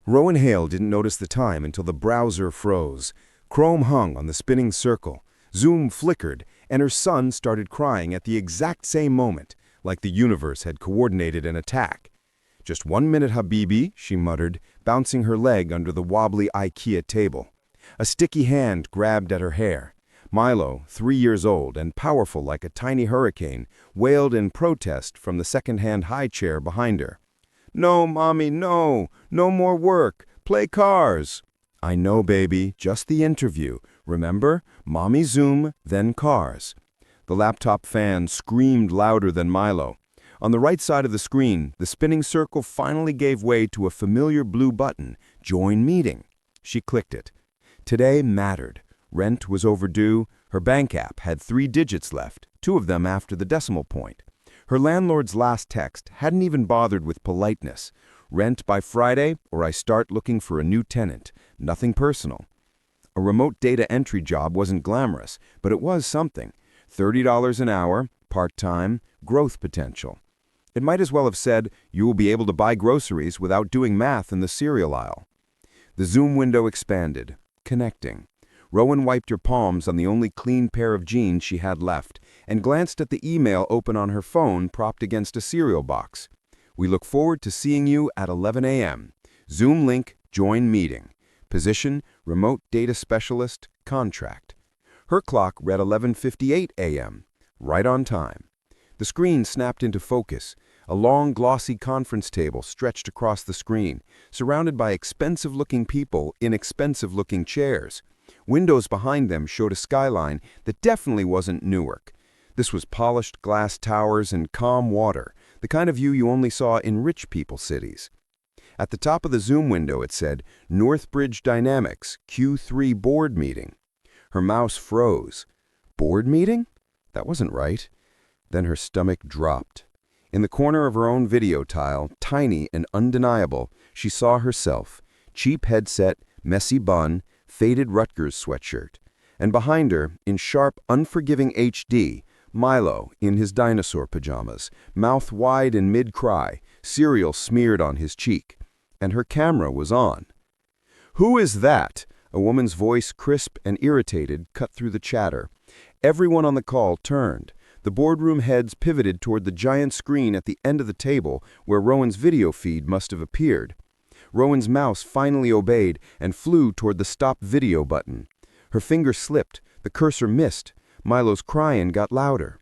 Rowan Hale didn't notice the time until the browser froze. Chrome hung on the spinning circle. Zoom flickered, and her son started crying at the exact same moment, like the universe had coordinated an attack. "Just 1 minute, Habibi," she muttered, bouncing her leg under the wobbly IKEA table. A sticky hand grabbed at her hair. Milo, 3 years old and powerful like a tiny hurricane, wailed in protest from the second-hand high chair behind her. "No, Mommy, no! No more work! Play cars!" "I know, baby, just the interview. Remember? Mommy Zoom, then cars." The laptop fan screamed louder than Milo. On the right side of the screen, the spinning circle finally gave way to a familiar blue button, Join Meeting. She clicked it. Today mattered. Rent was overdue. Her bank app had 3 digits left, 2 of them after the decimal point. Her landlord's last text hadn't even bothered with politeness. "Rent by Friday, or I start looking for a new tenant. Nothing personal." A remote data entry job wasn't glamorous, but it was something. $30 an hour, part-time, growth potential. It might as well have said, "You will be able to buy groceries without doing math in the cereal aisle." The Zoom window expanded, connecting. Rowan wiped her palms on the only clean pair of jeans she had left and glanced at the email open on her phone propped against a cereal box. "We look forward to seeing you at 11 a.m. Zoom link, join meeting. Position, remote data specialist, contract." Her clock read 11:58 a.m., right on time. The screen snapped into focus. A long, glossy conference table stretched across the screen, surrounded by expensive-looking people in expensive-looking chairs. Windows behind them showed a skyline that definitely wasn't Newark. This was polished glass towers and calm water, the kind of view you only saw in rich people's cities. At the top of the Zoom window it said, Northbridge Dynamics, Q3 board meeting. Her mouse froze. Board meeting? That wasn't right. Then her stomach dropped. In the corner of her own video tile, tiny and undeniable, she saw herself, cheap headset, messy bun, faded Rutgers sweatshirt. And behind her, in sharp, unforgiving HD, Milo in his dinosaur pajamas, mouth wide in mid-cry, cereal smeared on his cheek. And her camera was on. "Who is that?" A woman's voice, crisp and irritated, cut through the chatter. Everyone on the call turned. The boardroom heads pivoted toward the giant screen at the end of the table where Rowan's video feed must have appeared. Rowan's mouse finally obeyed and flew toward the stop video button. Her finger slipped, the cursor missed. Milo's crying got louder.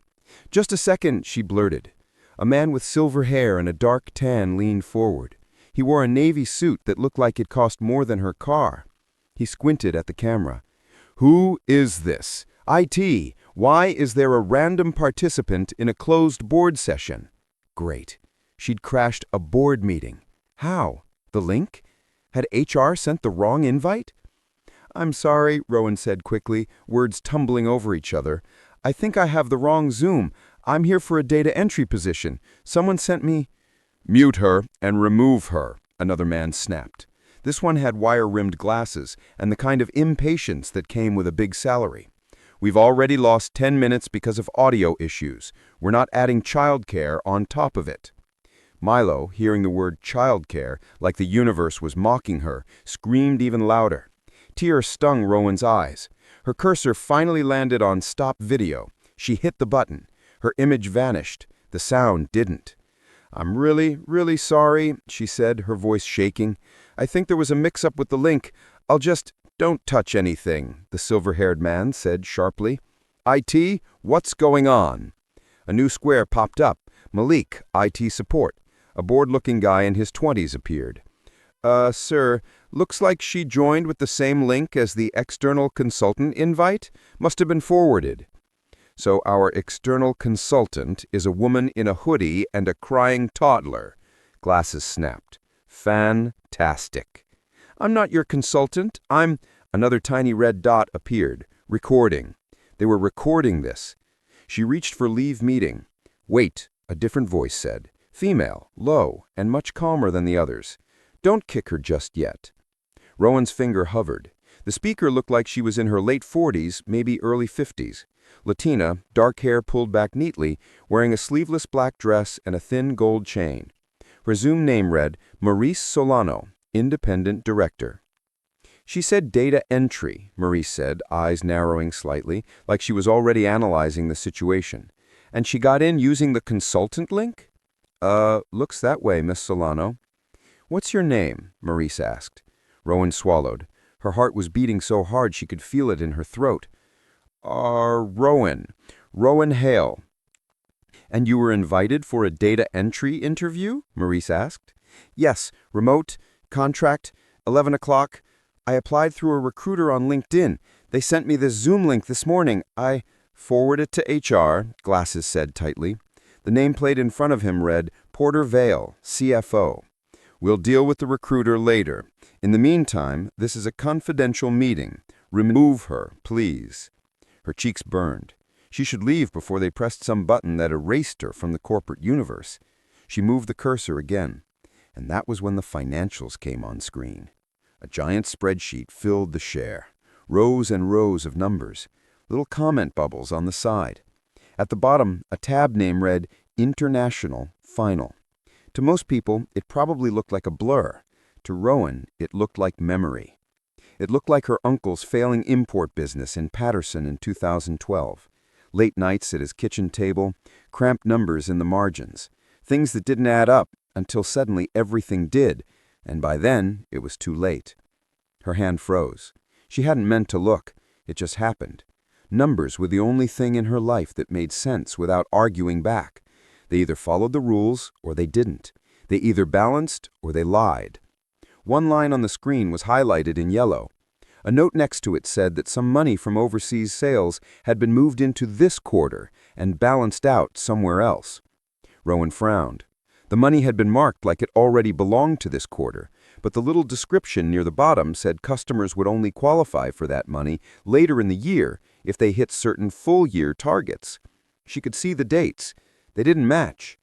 "Just a second," she blurted. A man with silver hair and a dark tan leaned forward. He wore a navy suit that looked like it cost more than her car. He squinted at the camera. "Who is this? IT, why is there a random participant in a closed board session?" Great. She'd crashed a board meeting. How? The link? Had HR sent the wrong invite? "I'm sorry," Rowan said quickly, words tumbling over each other. "I think I have the wrong Zoom. I'm here for a data entry position. Someone sent me—" "Mute her and remove her," another man snapped. This one had wire-rimmed glasses and the kind of impatience that came with a big salary. "We've already lost 10 minutes because of audio issues. We're not adding childcare on top of it." Milo, hearing the word childcare, like the universe was mocking her, screamed even louder. Tears stung Rowan's eyes. Her cursor finally landed on stop video. She hit the button. Her image vanished. The sound didn't. "I'm really, really sorry," she said, her voice shaking. "I think there was a mix-up with the link. I'll just—" "Don't touch anything," the silver-haired man said sharply. "IT, what's going on?" A new square popped up. Malik, IT support. A bored-looking guy in his 20s appeared. Sir, looks like she joined with the same link as the external consultant invite. Must have been forwarded." "So our external consultant is a woman in a hoodie and a crying toddler." Glasses snapped. "Fantastic." "I'm not your consultant. I'm—" Another tiny red dot appeared. Recording. They were recording this. She reached for leave meeting. "Wait," a different voice said. Female, low, and much calmer than the others. "Don't kick her just yet." Rowan's finger hovered. The speaker looked like she was in her late 40s, maybe early 50s. Latina, dark hair pulled back neatly, wearing a sleeveless black dress and a thin gold chain. Her Zoom name read, Maurice Solano, independent director. She said data entry, Maurice said, eyes narrowing slightly, like she was already analyzing the situation. And she got in using the consultant link? Looks that way, Miss Solano. What's your name? Maurice asked. Rowan swallowed. Her heart was beating so hard she could feel it in her throat. Rowan. Rowan Hale. And you were invited for a data entry interview? Maurice asked. Yes, remote, contract, 11 o'clock. I applied through a recruiter on LinkedIn. They sent me this Zoom link this morning. I forwarded it to HR, Glasses said tightly. The nameplate in front of him read, Porter Vale, CFO. We'll deal with the recruiter later. In the meantime, this is a confidential meeting. Remove her, please. Her cheeks burned. She should leave before they pressed some button that erased her from the corporate universe. She moved the cursor again, and that was when the financials came on screen. A giant spreadsheet filled the share, rows and rows of numbers, little comment bubbles on the side. At the bottom, a tab name read International Final. To most people, it probably looked like a blur. To Rowan, it looked like memory. It looked like her uncle's failing import business in Patterson in 2012. Late nights at his kitchen table, cramped numbers in the margins, things that didn't add up until suddenly everything did, and by then it was too late. Her hand froze. She hadn't meant to look. It just happened. Numbers were the only thing in her life that made sense without arguing back. They either followed the rules or they didn't. They either balanced or they lied. One line on the screen was highlighted in yellow. A note next to it said that some money from overseas sales had been moved into this quarter and balanced out somewhere else. Rowan frowned. The money had been marked like it already belonged to this quarter, but the little description near the bottom said customers would only qualify for that money later in the year if they hit certain full-year targets. She could see the dates. They didn't match.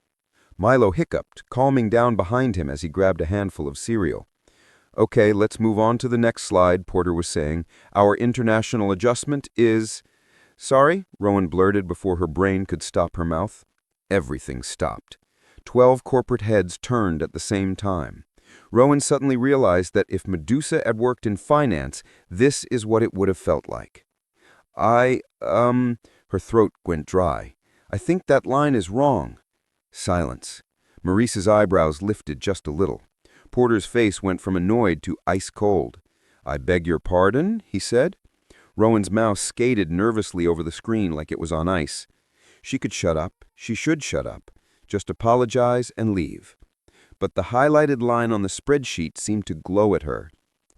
Milo hiccuped, calming down behind him as he grabbed a handful of cereal. Okay, let's move on to the next slide, Porter was saying. Our international adjustment is... Sorry, Rowan blurted before her brain could stop her mouth. Everything stopped. 12 corporate heads turned at the same time. Rowan suddenly realized that if Medusa had worked in finance, this is what it would have felt like. Her throat went dry. I think that line is wrong. Silence. Maurice's eyebrows lifted just a little. Porter's face went from annoyed to ice-cold. I beg your pardon, he said. Rowan's mouse skated nervously over the screen like it was on ice. She could shut up. She should shut up. Just apologize and leave. But the highlighted line on the spreadsheet seemed to glow at her.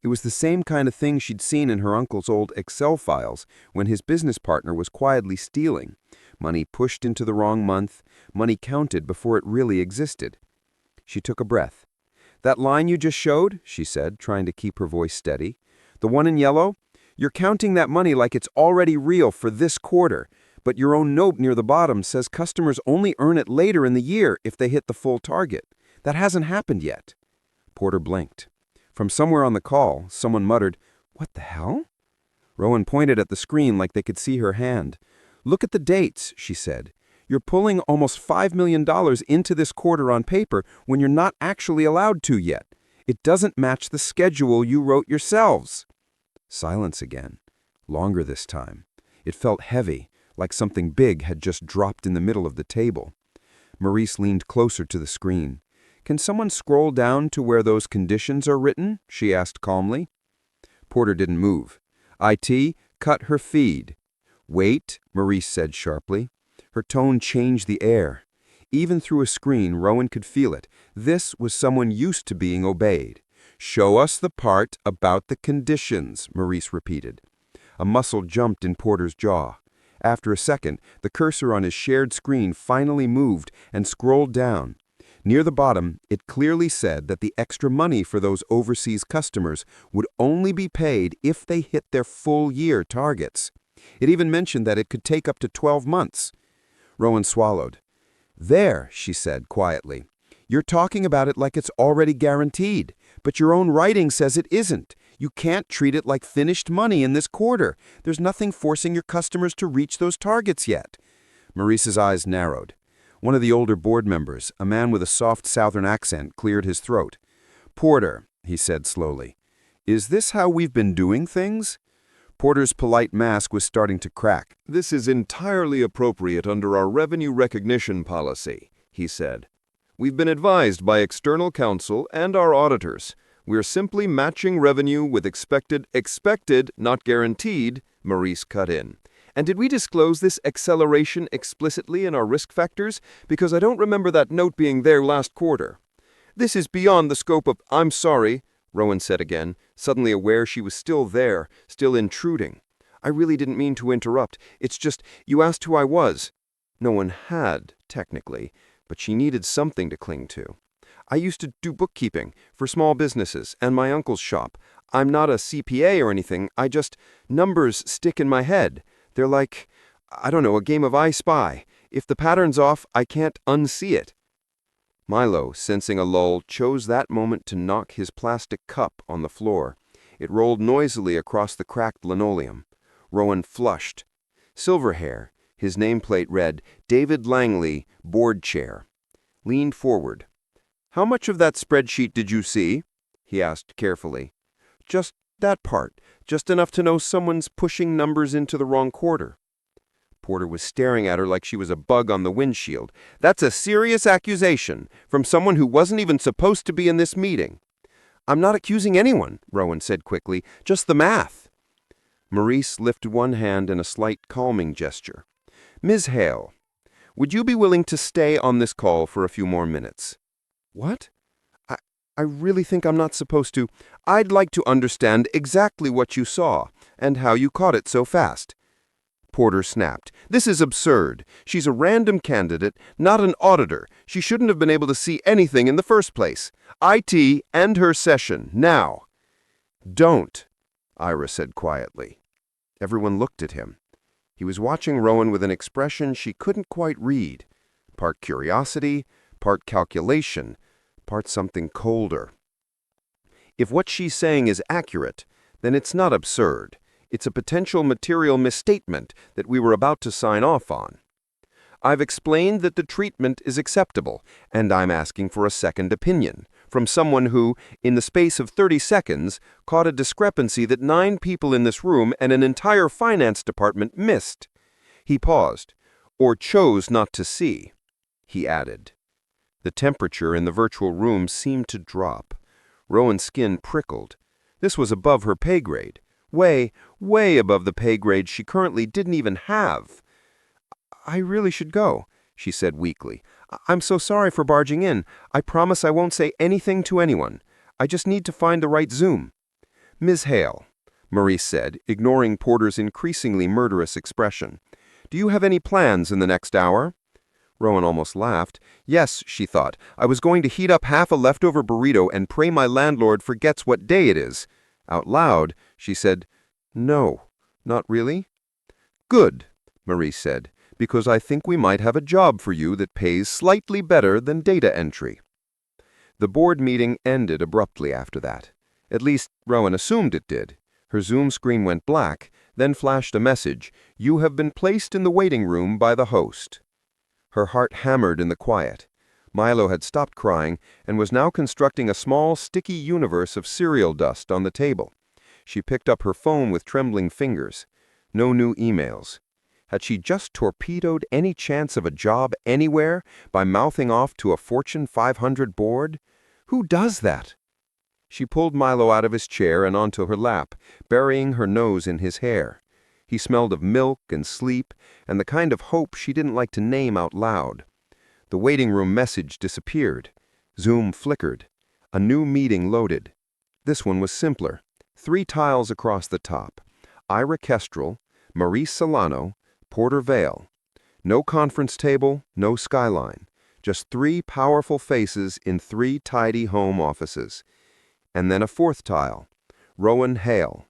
It was the same kind of thing she'd seen in her uncle's old Excel files when his business partner was quietly stealing. Money pushed into the wrong month, money counted before it really existed. She took a breath. That line you just showed, she said, trying to keep her voice steady. The one in yellow? You're counting that money like it's already real for this quarter, but your own note near the bottom says customers only earn it later in the year if they hit the full target. That hasn't happened yet. Porter blinked. From somewhere on the call, someone muttered, "What the hell?" Rowan pointed at the screen like they could see her hand. "Look at the dates," she said. You're pulling almost $5 million into this quarter on paper when you're not actually allowed to yet. It doesn't match the schedule you wrote yourselves. Silence again. Longer this time. It felt heavy, like something big had just dropped in the middle of the table. Maurice leaned closer to the screen. Can someone scroll down to where those conditions are written? She asked calmly. Porter didn't move. IT, cut her feed. Wait, Maurice said sharply. Her tone changed the air. Even through a screen, Rowan could feel it. This was someone used to being obeyed. Show us the part about the conditions, Maurice repeated. A muscle jumped in Porter's jaw. After a second, the cursor on his shared screen finally moved and scrolled down. Near the bottom, it clearly said that the extra money for those overseas customers would only be paid if they hit their full-year targets. It even mentioned that it could take up to 12 months. Rowan swallowed. There, she said quietly. You're talking about it like it's already guaranteed, but your own writing says it isn't. You can't treat it like finished money in this quarter. There's nothing forcing your customers to reach those targets yet. Maurice's eyes narrowed. One of the older board members, a man with a soft southern accent, cleared his throat. Porter, he said slowly. "Is this how we've been doing things?" Porter's polite mask was starting to crack. "This is entirely appropriate under our revenue recognition policy," he said. "We've been advised by external counsel and our auditors. We're simply matching revenue with expected, not guaranteed," Maurice cut in. "And did we disclose this acceleration explicitly in our risk factors? Because I don't remember that note being there last quarter." "This is beyond the scope of—" "I'm sorry," Rowan said again, suddenly aware she was still there, still intruding. "I really didn't mean to interrupt. It's just, you asked who I was." No one had, technically, but she needed something to cling to. "I used to do bookkeeping for small businesses and my uncle's shop. I'm not a CPA or anything. Numbers stick in my head. They're like, I don't know, a game of I Spy. If the pattern's off, I can't unsee it." Milo, sensing a lull, chose that moment to knock his plastic cup on the floor. It rolled noisily across the cracked linoleum. Rowan flushed. Silver hair, his nameplate read, "David Langley, board chair." Leaned forward. "How much of that spreadsheet did you see?" he asked carefully. "Just that part. Just enough to know someone's pushing numbers into the wrong quarter." Porter was staring at her like she was a bug on the windshield. "That's a serious accusation from someone who wasn't even supposed to be in this meeting." "I'm not accusing anyone," Rowan said quickly. "Just the math." Maurice lifted one hand in a slight calming gesture. "Ms. Hale, would you be willing to stay on this call for a few more minutes?" "What? I really think I'm not supposed to." "I'd like to understand exactly what you saw and how you caught it so fast." Porter snapped. "This is absurd. She's a random candidate, not an auditor. She shouldn't have been able to see anything in the first place. IT, end her session, now." "Don't," Ira said quietly. Everyone looked at him. He was watching Rowan with an expression she couldn't quite read. Part curiosity, part calculation, part something colder. If what she's saying is accurate, then it's not absurd. It's a potential material misstatement that we were about to sign off on. "I've explained that the treatment is acceptable, and I'm asking for a second opinion from someone who, in the space of 30 seconds, caught a discrepancy that 9 people in this room and an entire finance department missed." He paused. "Or chose not to see," he added. The temperature in the virtual room seemed to drop. Rowan's skin prickled. This was above her pay grade. Way, way above the pay grade she currently didn't even have. "I really should go," she said weakly. "I'm so sorry for barging in. I promise I won't say anything to anyone. I just need to find the right Zoom." "Ms. Hale," Maurice said, ignoring Porter's increasingly murderous expression, "do you have any plans in the next hour?" Rowan almost laughed. Yes, she thought, I was going to heat up half a leftover burrito and pray my landlord forgets what day it is. Out loud, she said, "No, not really." "Good," Maurice said, "because I think we might have a job for you that pays slightly better than data entry." The board meeting ended abruptly after that. At least, Rowan assumed it did. Her Zoom screen went black, then flashed a message, "You have been placed in the waiting room by the host." Her heart hammered in the quiet. Milo had stopped crying and was now constructing a small, sticky universe of cereal dust on the table. She picked up her phone with trembling fingers. No new emails. Had she just torpedoed any chance of a job anywhere by mouthing off to a Fortune 500 board? Who does that? She pulled Milo out of his chair and onto her lap, burying her nose in his hair. He smelled of milk and sleep and the kind of hope she didn't like to name out loud. The waiting room message disappeared. Zoom flickered. A new meeting loaded. This one was simpler. 3 tiles across the top. Ira Kestrel, Maurice Solano, Porter Vale. No conference table, no skyline. Just 3 powerful faces in 3 tidy home offices. And then a 4th tile. Rowan Hale.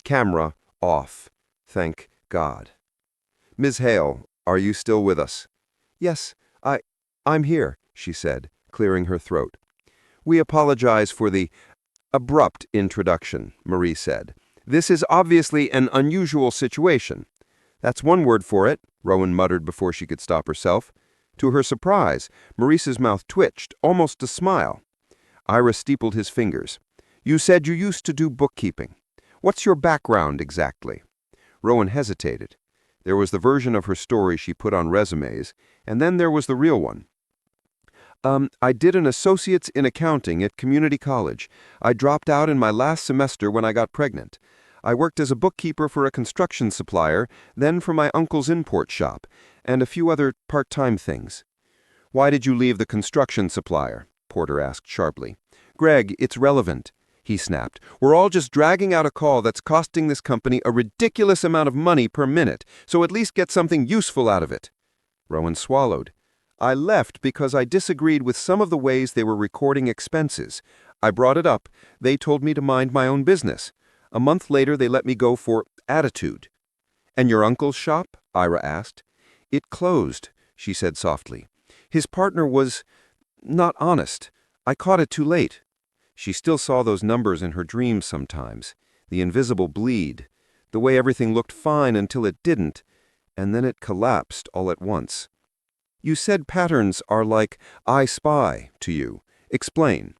Camera off. Thank God. "Ms. Hale, are you still with us?" "Yes, I'm here," she said, clearing her throat. "We apologize for the abrupt introduction," Marie said. "This is obviously an unusual situation." "That's one word for it," Rowan muttered before she could stop herself. To her surprise, Maurice's mouth twitched, almost a smile. Ira steepled his fingers. You said you used to do bookkeeping. What's your background exactly? Rowan hesitated. There was the version of her story she put on resumes, and then there was the real one. I did an associate's in accounting at community college. I dropped out in my last semester when I got pregnant. I worked as a bookkeeper for a construction supplier, then for my uncle's import shop, and a few other part-time things. Why did you leave the construction supplier? Porter asked sharply. Greg, it's relevant, he snapped. We're all just dragging out a call that's costing this company a ridiculous amount of money per minute, so at least get something useful out of it. Rowan swallowed. I left because I disagreed with some of the ways they were recording expenses. I brought it up. They told me to mind my own business. A month later, they let me go for attitude. And your uncle's shop? Ira asked. It closed, she said softly. His partner was not honest. I caught it too late. She still saw those numbers in her dreams sometimes. The invisible bleed. The way everything looked fine until it didn't. And then it collapsed all at once. You said patterns are like I spy to you. Explain.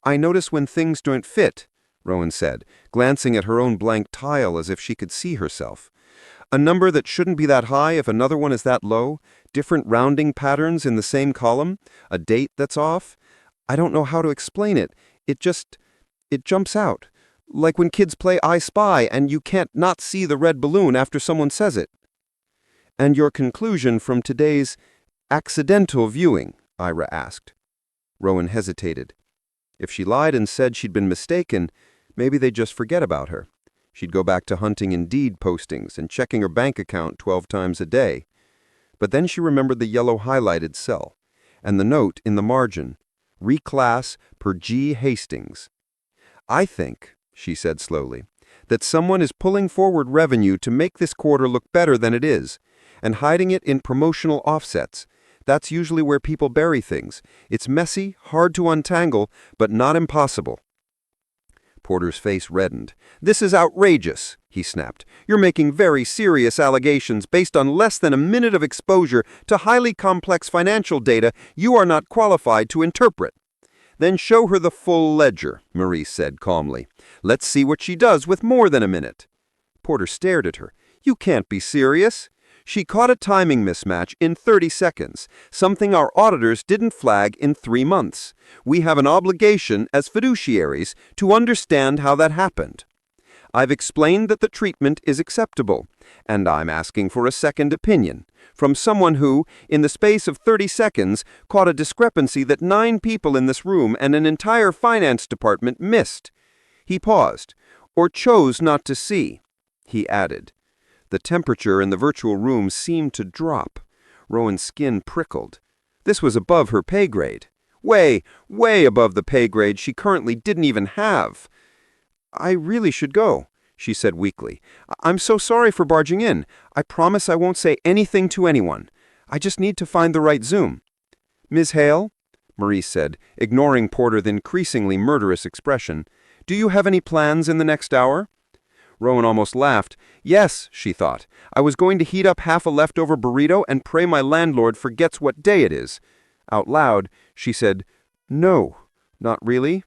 I notice when things don't fit, Rowan said, glancing at her own blank tile as if she could see herself. A number that shouldn't be that high if another one is that low, different rounding patterns in the same column, a date that's off. I don't know how to explain it. It jumps out. Like when kids play I Spy and you can't not see the red balloon after someone says it. And your conclusion from today's accidental viewing? Ira asked. Rowan hesitated. If she lied and said she'd been mistaken, maybe they'd just forget about her. She'd go back to hunting Indeed postings and checking her bank account 12 times a day. But then she remembered the yellow highlighted cell, and the note in the margin, reclass per G. Hastings. I think, she said slowly, that someone is pulling forward revenue to make this quarter look better than it is, and hiding it in promotional offsets. That's usually where people bury things. It's messy, hard to untangle, but not impossible. Porter's face reddened. This is outrageous, he snapped. You're making very serious allegations based on less than a minute of exposure to highly complex financial data you are not qualified to interpret. Then show her the full ledger, Maurice said calmly. Let's see what she does with more than a minute. Porter stared at her. You can't be serious. She caught a timing mismatch in 30 seconds, something our auditors didn't flag in 3 months. We have an obligation as fiduciaries to understand how that happened. I've explained that the treatment is acceptable, and I'm asking for a second opinion from someone who, in the space of 30 seconds, caught a discrepancy that 9 people in this room and an entire finance department missed. He paused, or chose not to see. He added. The temperature in the virtual room seemed to drop. Rowan's skin prickled. This was above her pay grade. Way, way above the pay grade she currently didn't even have. I really should go, she said weakly. I'm so sorry for barging in. I promise I won't say anything to anyone. I just need to find the right Zoom. Ms. Hale, Maurice said, ignoring Porter's increasingly murderous expression, do you have any plans in the next hour? Rowan almost laughed. Yes, she thought. I was going to heat up half a leftover burrito and pray my landlord forgets what day it is. Out loud, she said, No, not really.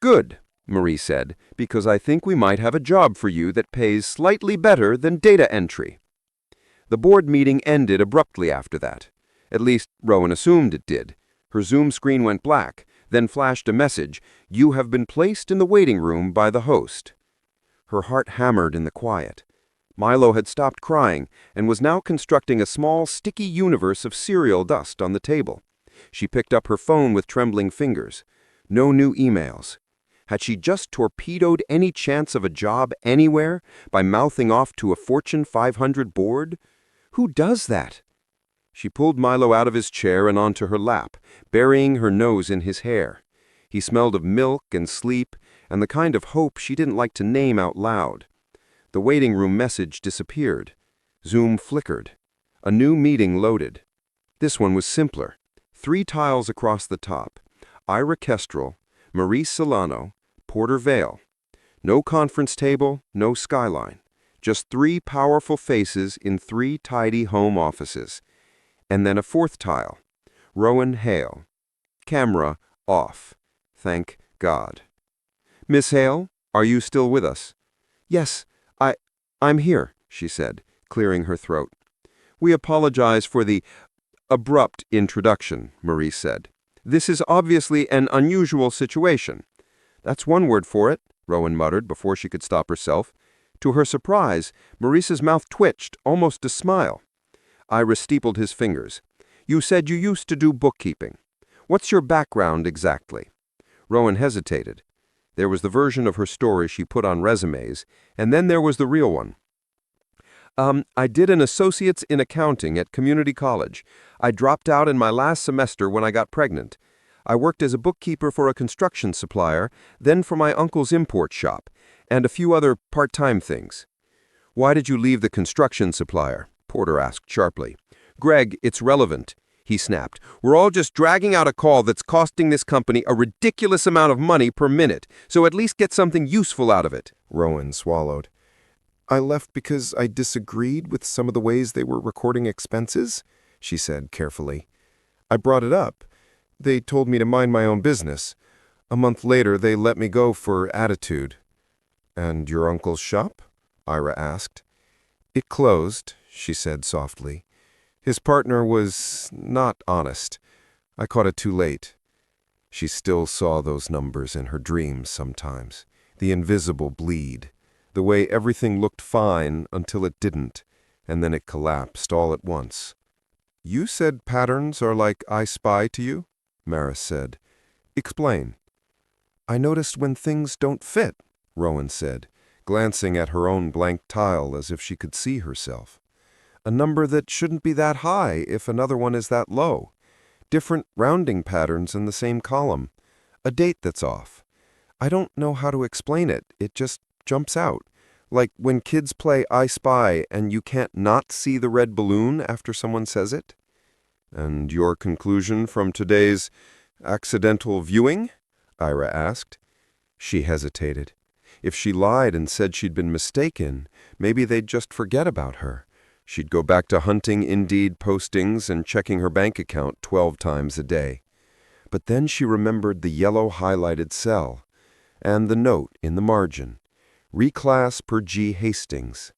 Good, Marie said, because I think we might have a job for you that pays slightly better than data entry. The board meeting ended abruptly after that. At least, Rowan assumed it did. Her Zoom screen went black, then flashed a message, You have been placed in the waiting room by the host. Her heart hammered in the quiet. Milo had stopped crying and was now constructing a small, sticky universe of cereal dust on the table. She picked up her phone with trembling fingers. No new emails. Had she just torpedoed any chance of a job anywhere by mouthing off to a Fortune 500 board? Who does that? She pulled Milo out of his chair and onto her lap, burying her nose in his hair. He smelled of milk and sleep and the kind of hope she didn't like to name out loud. The waiting room message disappeared. Zoom flickered. A new meeting loaded. This one was simpler. 3 tiles across the top. Ira Kestrel, Maurice Solano, Porter Vale. No conference table, no skyline. Just 3 powerful faces in 3 tidy home offices. And then a 4th tile. Rowan Hale. Camera off. Thank God. Miss Hale, are you still with us? Yes, I'm here, she said, clearing her throat. We apologize for the abrupt introduction, Maurice said. This is obviously an unusual situation. That's one word for it, Rowan muttered before she could stop herself. To her surprise, Maurice's mouth twitched, almost a smile. Ira steepled his fingers. You said you used to do bookkeeping. What's your background exactly? Rowan hesitated. There was the version of her story she put on resumes, and then there was the real one. I did an associate's in accounting at community college. I dropped out in my last semester when I got pregnant. I worked as a bookkeeper for a construction supplier, then for my uncle's import shop, and a few other part-time things. Why did you leave the construction supplier? Porter asked sharply. Greg, it's relevant, he snapped. We're all just dragging out a call that's costing this company a ridiculous amount of money per minute, so at least get something useful out of it. Rowan swallowed. I left because I disagreed with some of the ways they were recording expenses, she said carefully. I brought it up. They told me to mind my own business. A month later, they let me go for attitude. And your uncle's shop? Ira asked. It closed, she said softly. His partner was not honest. I caught it too late. She still saw those numbers in her dreams sometimes. The invisible bleed. The way everything looked fine until it didn't, and then it collapsed all at once. You said patterns are like I Spy to you? Maris said. Explain. I noticed when things don't fit, Rowan said, glancing at her own blank tile as if she could see herself. A number that shouldn't be that high if another one is that low. Different rounding patterns in the same column. A date that's off. I don't know how to explain it. It just jumps out. Like when kids play I Spy and you can't not see the red balloon after someone says it. And your conclusion from today's accidental viewing? Ira asked. She hesitated. If she lied and said she'd been mistaken, maybe they'd just forget about her. She'd go back to hunting Indeed postings and checking her bank account 12 times a day. But then she remembered the yellow highlighted cell and the note in the margin. Reclass per G. Hastings.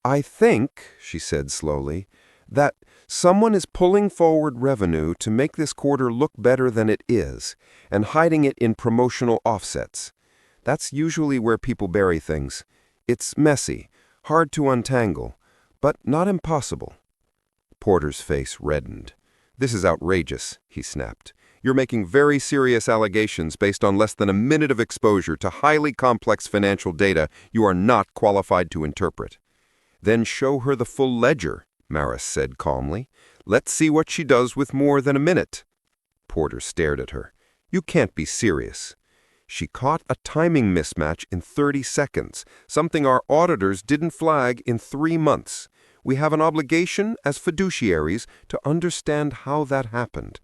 I think, she said slowly, that someone is pulling forward revenue to make this quarter look better than it is and hiding it in promotional offsets. That's usually where people bury things. It's messy, hard to untangle, but not impossible. Porter's face reddened. This is outrageous, he snapped. You're making very serious allegations based on less than a minute of exposure to highly complex financial data you are not qualified to interpret. Then show her the full ledger, Maris said calmly. Let's see what she does with more than a minute. Porter stared at her. You can't be serious. She caught a timing mismatch in 30 seconds, something our auditors didn't flag in 3 months. We have an obligation as fiduciaries to understand how that happened.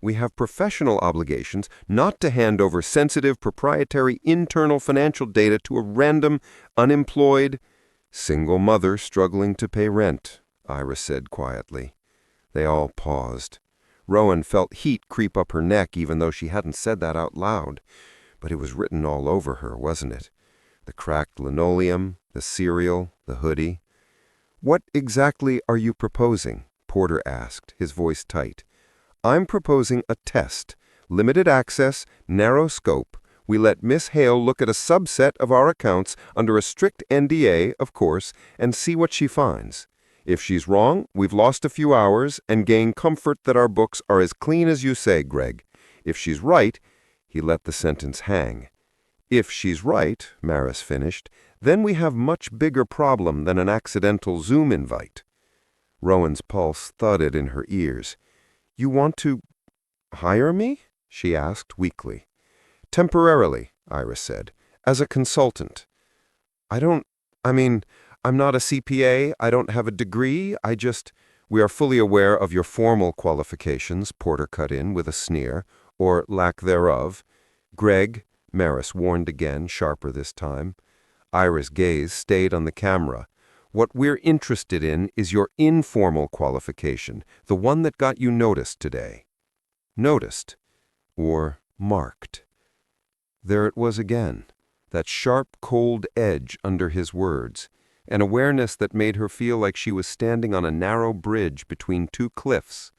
We have professional obligations not to hand over sensitive, proprietary internal financial data to a random, unemployed, single mother struggling to pay rent, Ira said quietly. They all paused. Rowan felt heat creep up her neck even though she hadn't said that out loud. But it was written all over her, wasn't it? The cracked linoleum, the cereal, the hoodie. What exactly are you proposing? Porter asked, his voice tight. I'm proposing a test. Limited access, narrow scope. We let Miss Hale look at a subset of our accounts under a strict NDA, of course, and see what she finds. If she's wrong, we've lost a few hours and gain comfort that our books are as clean as you say, Greg. If she's right, he let the sentence hang. If she's right, Maris finished, then we have much bigger problem than an accidental Zoom invite. Rowan's pulse thudded in her ears. You want to hire me? She asked weakly. Temporarily, Iris said, as a consultant. I'm not a CPA, I don't have a degree, We are fully aware of your formal qualifications, Porter cut in with a sneer, or lack thereof. Greg, Maris warned again, sharper this time. Ira's gaze stayed on the camera. What we're interested in is your informal qualification, the one that got you noticed today. Noticed? Or marked? There it was again, that sharp, cold edge under his words, an awareness that made her feel like she was standing on a narrow bridge between two cliffs.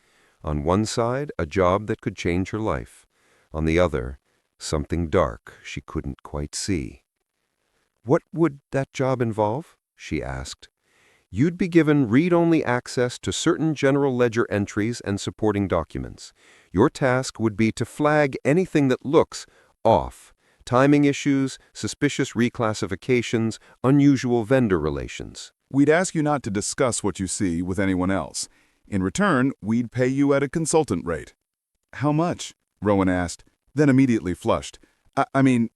On one side, a job that could change her life. On the other, something dark she couldn't quite see. "What would that job involve?" she asked. "You'd be given read-only access to certain general ledger entries and supporting documents. Your task would be to flag anything that looks off. Timing issues, suspicious reclassifications, unusual vendor relations." We'd ask you not to discuss what you see with anyone else. In return, we'd pay you at a consultant rate. How much? Rowan asked, then immediately flushed.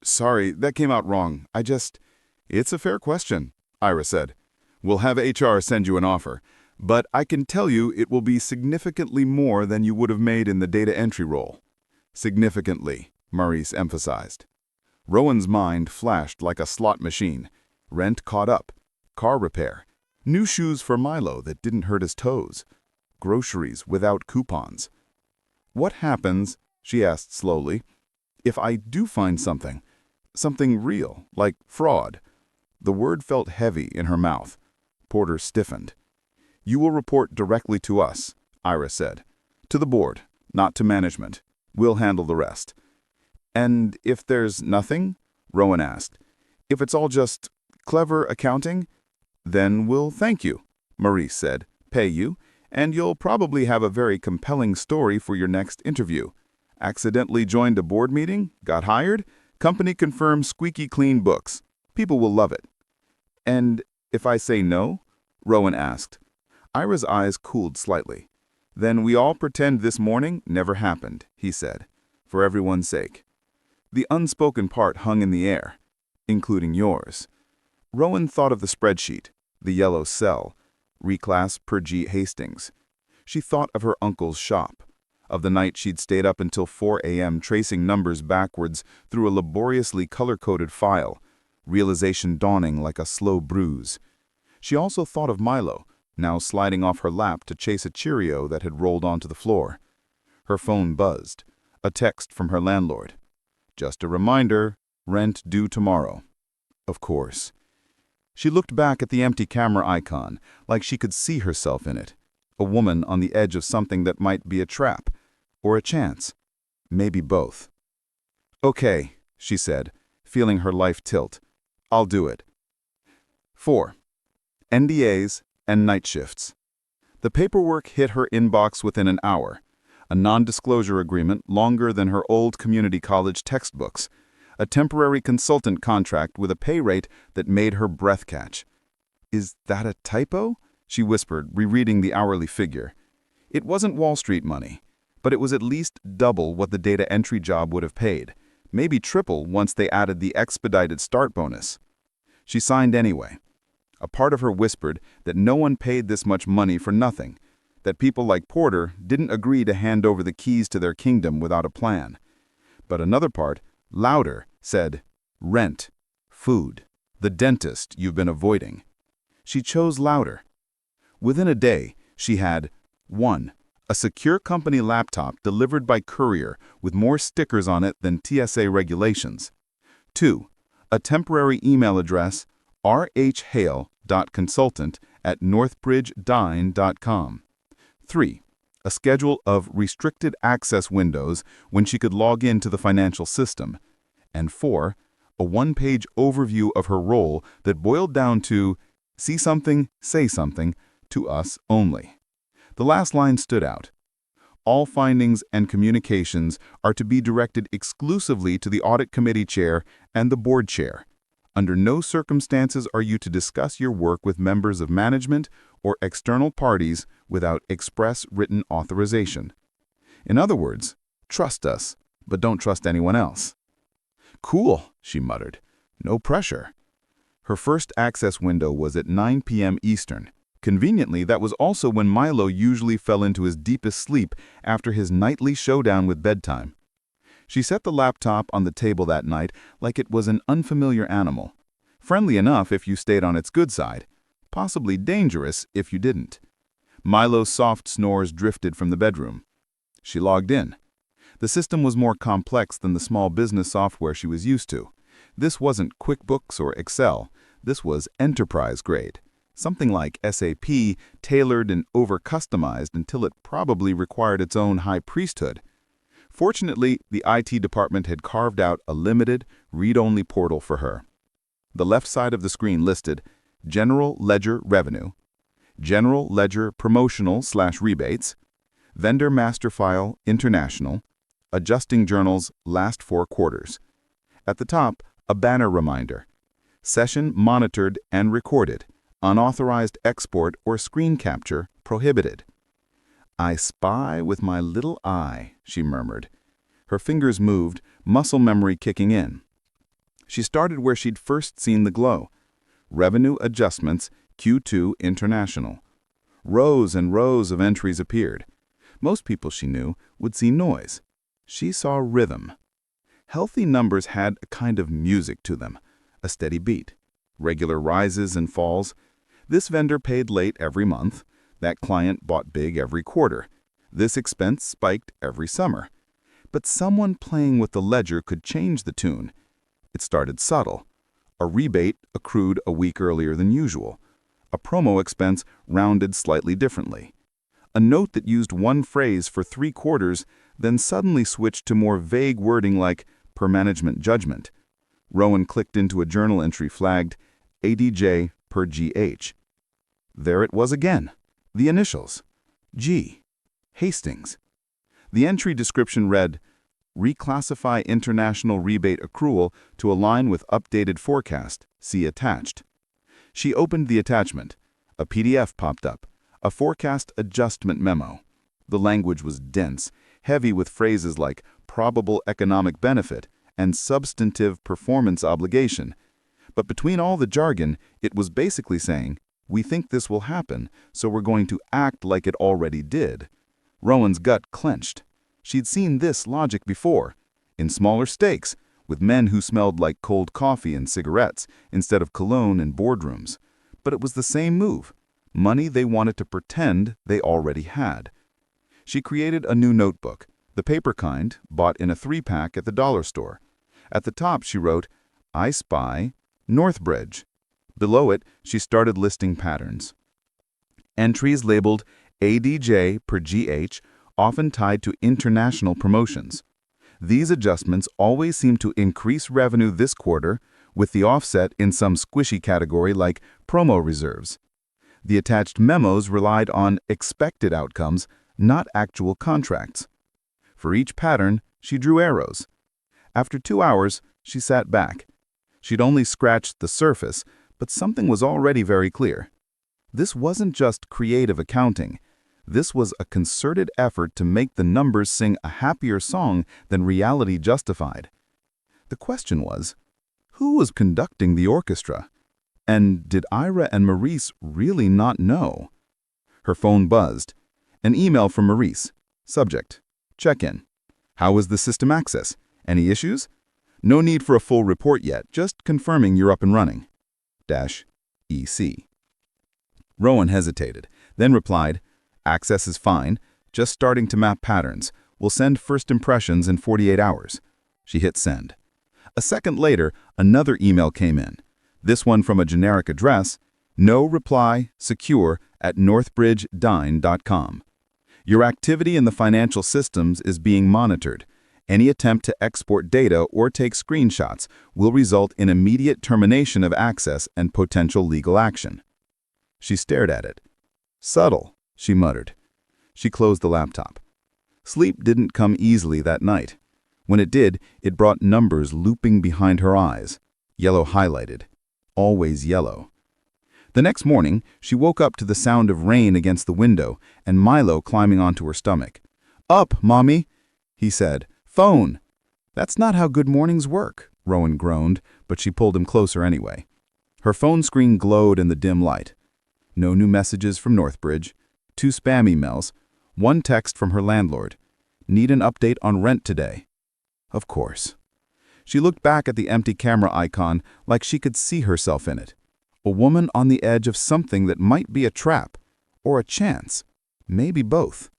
Sorry, that came out wrong. It's a fair question, Ira said. We'll have HR send you an offer, but I can tell you it will be significantly more than you would have made in the data entry role. Significantly, Maurice emphasized. Rowan's mind flashed like a slot machine. Rent caught up. Car repair. New shoes for Milo that didn't hurt his toes. Groceries without coupons. What happens, she asked slowly, if I do find something real, like fraud? The word felt heavy in her mouth. Porter stiffened. You will report directly to us, Ira said. To the board, not to management. We'll handle the rest. And if there's nothing? Rowan asked. If it's all just clever accounting? Then we'll thank you, Maurice said, pay you, and you'll probably have a very compelling story for your next interview. Accidentally joined a board meeting, got hired, company confirms squeaky clean books. People will love it. And if I say no? Rowan asked. Ira's eyes cooled slightly. Then we all pretend this morning never happened, he said, for everyone's sake. The unspoken part hung in the air, including yours. Rowan thought of the spreadsheet, the yellow cell, reclass per G. Hastings. She thought of her uncle's shop, of the night she'd stayed up until 4 a.m. tracing numbers backwards through a laboriously color-coded file, realization dawning like a slow bruise. She also thought of Milo, now sliding off her lap to chase a Cheerio that had rolled onto the floor. Her phone buzzed, a text from her landlord. Just a reminder, rent due tomorrow. Of course. She looked back at the empty camera icon, like she could see herself in it, a woman on the edge of something that might be a trap, or a chance, maybe both. Okay, she said, feeling her life tilt. I'll do it. 4. NDAs and night shifts. The paperwork hit her inbox within an hour, a non-disclosure agreement longer than her old community college textbooks, a temporary consultant contract with a pay rate that made her breath catch. Is that a typo? She whispered, rereading the hourly figure. It wasn't Wall Street money, but it was at least double what the data entry job would have paid, maybe triple once they added the expedited start bonus. She signed anyway. A part of her whispered that no one paid this much money for nothing, that people like Porter didn't agree to hand over the keys to their kingdom without a plan. But another part, louder, said, rent, food, the dentist you've been avoiding. She chose louder. Within a day, she had 1. A secure company laptop delivered by courier with more stickers on it than TSA regulations. 2. A temporary email address, rhale.consultant@northbridgedine.com. 3. A schedule of restricted access windows when she could log into the financial system. And 4. A one-page overview of her role that boiled down to, see something, say something, to us only. The last line stood out. All findings and communications are to be directed exclusively to the audit committee chair and the board chair. Under no circumstances are you to discuss your work with members of management or external parties without express written authorization. In other words, trust us, but don't trust anyone else. Cool, she muttered. No pressure. Her first access window was at 9 p.m. Eastern. Conveniently, that was also when Milo usually fell into his deepest sleep after his nightly showdown with bedtime. She set the laptop on the table that night like it was an unfamiliar animal. Friendly enough if you stayed on its good side, possibly dangerous if you didn't. Milo's soft snores drifted from the bedroom. She logged in. The system was more complex than the small business software she was used to. This wasn't QuickBooks or Excel. This was enterprise grade. Something like SAP, tailored and over-customized until it probably required its own high priesthood. Fortunately, the IT department had carved out a limited, read-only portal for her. The left side of the screen listed General Ledger Revenue, General Ledger Promotional/Rebates, Vendor Master File International, Adjusting Journals Last 4 Quarters. At the top, a banner reminder. Session monitored and recorded. Unauthorized export or screen capture prohibited. "I spy with my little eye," she murmured. Her fingers moved, muscle memory kicking in. She started where she'd first seen the glow. Revenue Adjustments, Q2 International. Rows and rows of entries appeared. Most people she knew would see noise. She saw rhythm. Healthy numbers had a kind of music to them, a steady beat, regular rises and falls. This vendor paid late every month. That client bought big every quarter. This expense spiked every summer. But someone playing with the ledger could change the tune. It started subtle. A rebate accrued a week earlier than usual. A promo expense rounded slightly differently. A note that used one phrase for 3 quarters, then suddenly switched to more vague wording like per management judgment. Rowan clicked into a journal entry flagged ADJ per GH. There it was again. The initials. G. Hastings. The entry description read, "Reclassify international rebate accrual to align with updated forecast. See attached." She opened the attachment. A PDF popped up. A forecast adjustment memo. The language was dense, heavy with phrases like probable economic benefit and substantive performance obligation. But between all the jargon, it was basically saying, "We think this will happen, so we're going to act like it already did." Rowan's gut clenched. She'd seen this logic before, in smaller stakes, with men who smelled like cold coffee and cigarettes instead of cologne in boardrooms. But it was the same move, money they wanted to pretend they already had. She created a new notebook, the paper kind, bought in a 3-pack at the dollar store. At the top she wrote, "I spy, Northbridge." Below it, she started listing patterns. Entries labeled ADJ per GH, often tied to international promotions. These adjustments always seem to increase revenue this quarter, with the offset in some squishy category like promo reserves. The attached memos relied on expected outcomes, not actual contracts. For each pattern, she drew arrows. After 2 hours, she sat back. She'd only scratched the surface, but something was already very clear. This wasn't just creative accounting. This was a concerted effort to make the numbers sing a happier song than reality justified. The question was, who was conducting the orchestra? And did Ira and Maurice really not know? Her phone buzzed. An email from Maurice. Subject: check-in. How was the system access? Any issues? No need for a full report yet, just confirming you're up and running. -EC. Rowan hesitated, then replied, "Access is fine, just starting to map patterns. We'll send first impressions in 48 hours. She hit send. A second later, another email came in. This one from a generic address, no reply, secure at northbridgedine.com. Your activity in the financial systems is being monitored. Any attempt to export data or take screenshots will result in immediate termination of access and potential legal action." She stared at it. "Subtle," she muttered. She closed the laptop. Sleep didn't come easily that night. When it did, it brought numbers looping behind her eyes, yellow highlighted, always yellow. The next morning, she woke up to the sound of rain against the window and Milo climbing onto her stomach. "Up, Mommy," he said. "Phone." "That's not how good mornings work," Rowan groaned, but she pulled him closer anyway. Her phone screen glowed in the dim light. No new messages from Northbridge, 2 spam emails, 1 text from her landlord. "Need an update on rent today." Of course. She looked back at the empty camera icon like she could see herself in it. A woman on the edge of something that might be a trap, or a chance, maybe both.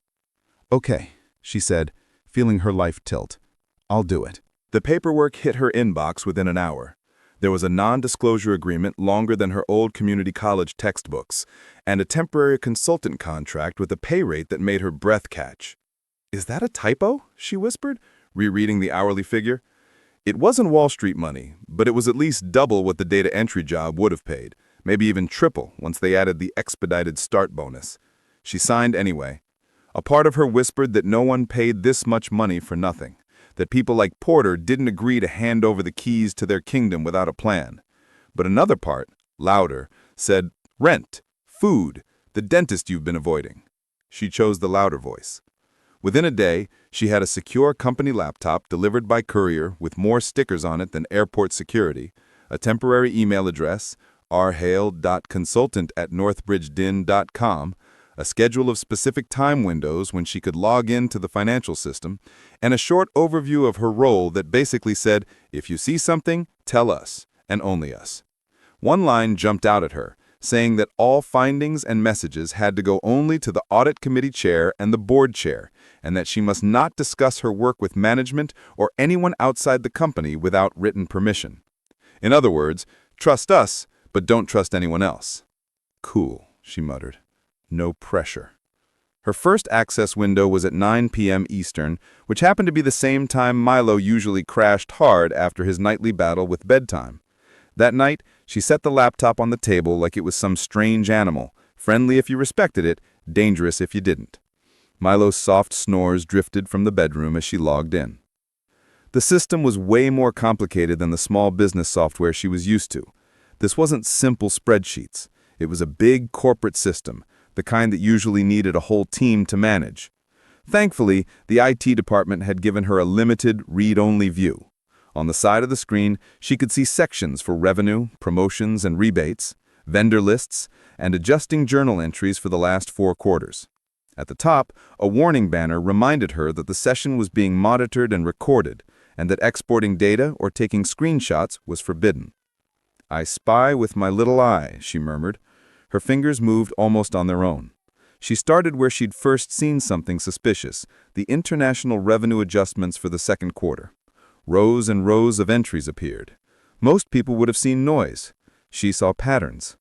"Okay," she said, feeling her life tilt. I'll do it. The paperwork hit her inbox within an hour. There was a non-disclosure agreement longer than her old community college textbooks, and a temporary consultant contract with a pay rate that made her breath catch. "Is that a typo?" she whispered, rereading the hourly figure. It wasn't Wall Street money, but it was at least double what the data entry job would have paid, maybe even triple once they added the expedited start bonus. She signed anyway. A part of her whispered that no one paid this much money for nothing, that people like Porter didn't agree to hand over the keys to their kingdom without a plan. But another part, louder, said, "Rent, food, the dentist you've been avoiding." She chose the louder voice. Within a day, she had a secure company laptop delivered by courier with more stickers on it than airport security, a temporary email address, rhale.consultant@northbridgedin.com, a schedule of specific time windows when she could log into the financial system, and a short overview of her role that basically said, "If you see something, tell us, and only us." One line jumped out at her, saying that all findings and messages had to go only to the audit committee chair and the board chair, and that she must not discuss her work with management or anyone outside the company without written permission. In other words, trust us, but don't trust anyone else. "Cool," she muttered. No pressure. Her first access window was at 9 p.m. Eastern, which happened to be the same time Milo usually crashed hard after his nightly battle with bedtime. That night, she set the laptop on the table like it was some strange animal, friendly if you respected it, dangerous if you didn't. Milo's soft snores drifted from the bedroom as she logged in. The system was way more complicated than the small business software she was used to. This wasn't simple spreadsheets. It was a big corporate system, the kind that usually needed a whole team to manage. Thankfully, the IT department had given her a limited, read-only view. On the side of the screen, she could see sections for revenue, promotions and rebates, vendor lists, and adjusting journal entries for the last 4 quarters. At the top, a warning banner reminded her that the session was being monitored and recorded, and that exporting data or taking screenshots was forbidden. "I spy with my little eye," she murmured. Her fingers moved almost on their own. She started where she'd first seen something suspicious, the international revenue adjustments for the second quarter. Rows and rows of entries appeared. Most people would have seen noise. She saw patterns.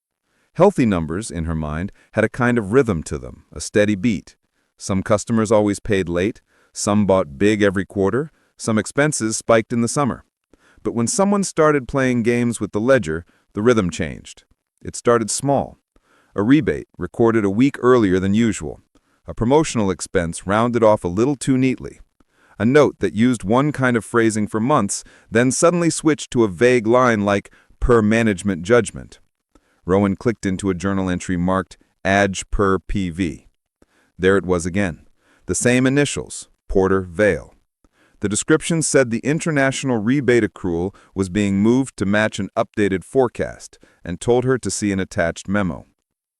Healthy numbers, in her mind, had a kind of rhythm to them, a steady beat. Some customers always paid late, some bought big every quarter, some expenses spiked in the summer. But when someone started playing games with the ledger, the rhythm changed. It started small. A rebate recorded a week earlier than usual. A promotional expense rounded off a little too neatly. A note that used one kind of phrasing for months, then suddenly switched to a vague line like, "per management judgment." Rowan clicked into a journal entry marked, "ADJ per PV." There it was again. The same initials, Porter Vale. The description said the international rebate accrual was being moved to match an updated forecast, and told her to see an attached memo.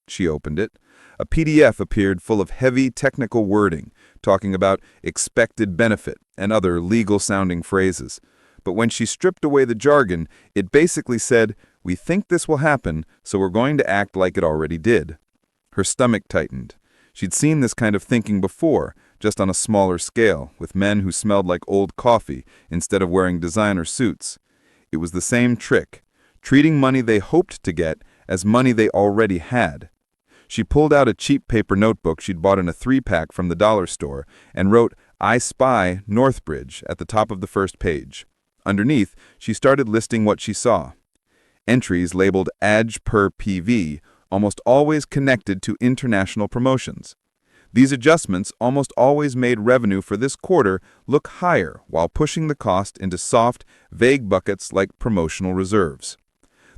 She opened it. A PDF appeared full of heavy technical wording, talking about expected benefit and other legal-sounding phrases. But when she stripped away the jargon, it basically said, "We think this will happen, so we're going to act like it already did." Her stomach tightened. She'd seen this kind of thinking before, just on a smaller scale, with men who smelled like old coffee instead of wearing designer suits. It was the same trick, treating money they hoped to get as money they already had. She pulled out a cheap paper notebook she'd bought in a 3-pack from the dollar store and wrote, "I spy Northbridge" at the top of the first page. Underneath, she started listing what she saw. Entries labeled ADJ per PV, almost always connected to international promotions. These adjustments almost always made revenue for this quarter look higher while pushing the cost into soft, vague buckets like promotional reserves.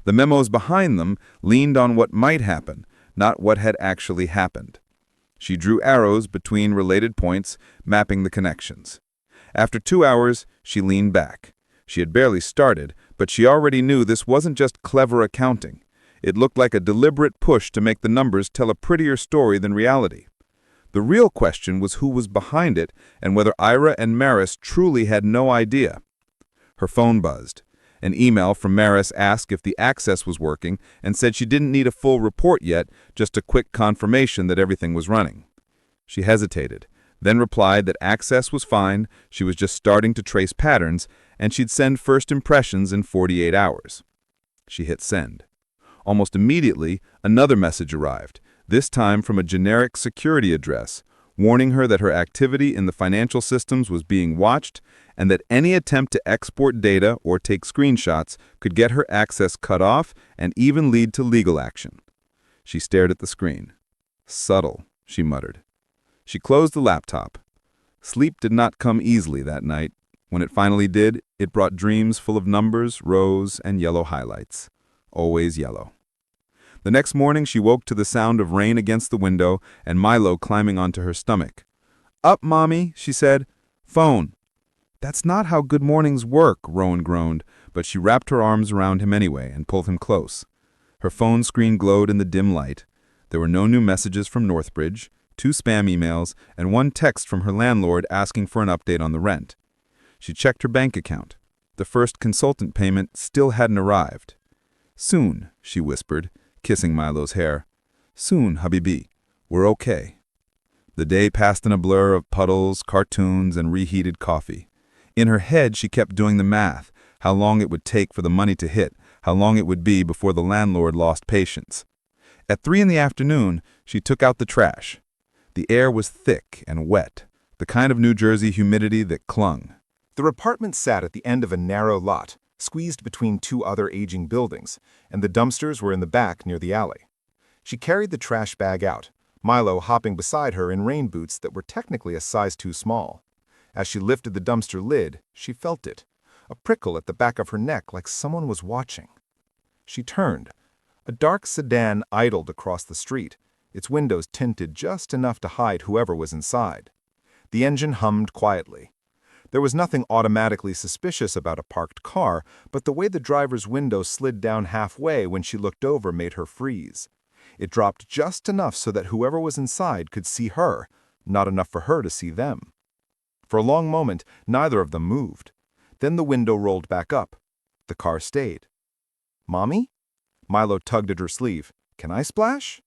The memos behind them leaned on what might happen, not what had actually happened. She drew arrows between related points, mapping the connections. After 2 hours, she leaned back. She had barely started, but she already knew this wasn't just clever accounting. It looked like a deliberate push to make the numbers tell a prettier story than reality. The real question was who was behind it and whether Ira and Maris truly had no idea. Her phone buzzed. An email from Maris asked if the access was working and said she didn't need a full report yet, just a quick confirmation that everything was running. She hesitated. then replied that access was fine, she was just starting to trace patterns, and she'd send first impressions in 48 hours. She hit send. Almost immediately, another message arrived, this time from a generic security address, warning her that her activity in the financial systems was being watched and that any attempt to export data or take screenshots could get her access cut off and even lead to legal action. She stared at the screen. Subtle, she muttered. She closed the laptop. Sleep did not come easily that night. When it finally did, it brought dreams full of numbers, rows, and yellow highlights. Always yellow. The next morning, she woke to the sound of rain against the window and Milo climbing onto her stomach. "Up, Mommy," she said. "Phone." "That's not how good mornings work," Rowan groaned, but she wrapped her arms around him anyway and pulled him close. Her phone screen glowed in the dim light. There were no new messages from Northbridge, 2 spam emails, and 1 text from her landlord asking for an update on the rent. She checked her bank account. The first consultant payment still hadn't arrived. "Soon," she whispered, kissing Milo's hair. "Soon, Habibi. We're okay." The day passed in a blur of puddles, cartoons, and reheated coffee. In her head, she kept doing the math, how long it would take for the money to hit, how long it would be before the landlord lost patience. At 3 in the afternoon, she took out the trash. The air was thick and wet, the kind of New Jersey humidity that clung. Their apartment sat at the end of a narrow lot, squeezed between 2 other aging buildings, and the dumpsters were in the back near the alley. She carried the trash bag out, Milo hopping beside her in rain boots that were technically a size too small. As she lifted the dumpster lid, she felt it, a prickle at the back of her neck like someone was watching. She turned. A dark sedan idled across the street, its windows tinted just enough to hide whoever was inside. The engine hummed quietly. There was nothing automatically suspicious about a parked car, but the way the driver's window slid down halfway when she looked over made her freeze. It dropped just enough so that whoever was inside could see her, not enough for her to see them. For a long moment, neither of them moved. Then the window rolled back up. The car stayed. "Mommy?" Milo tugged at her sleeve. "Can I splash?"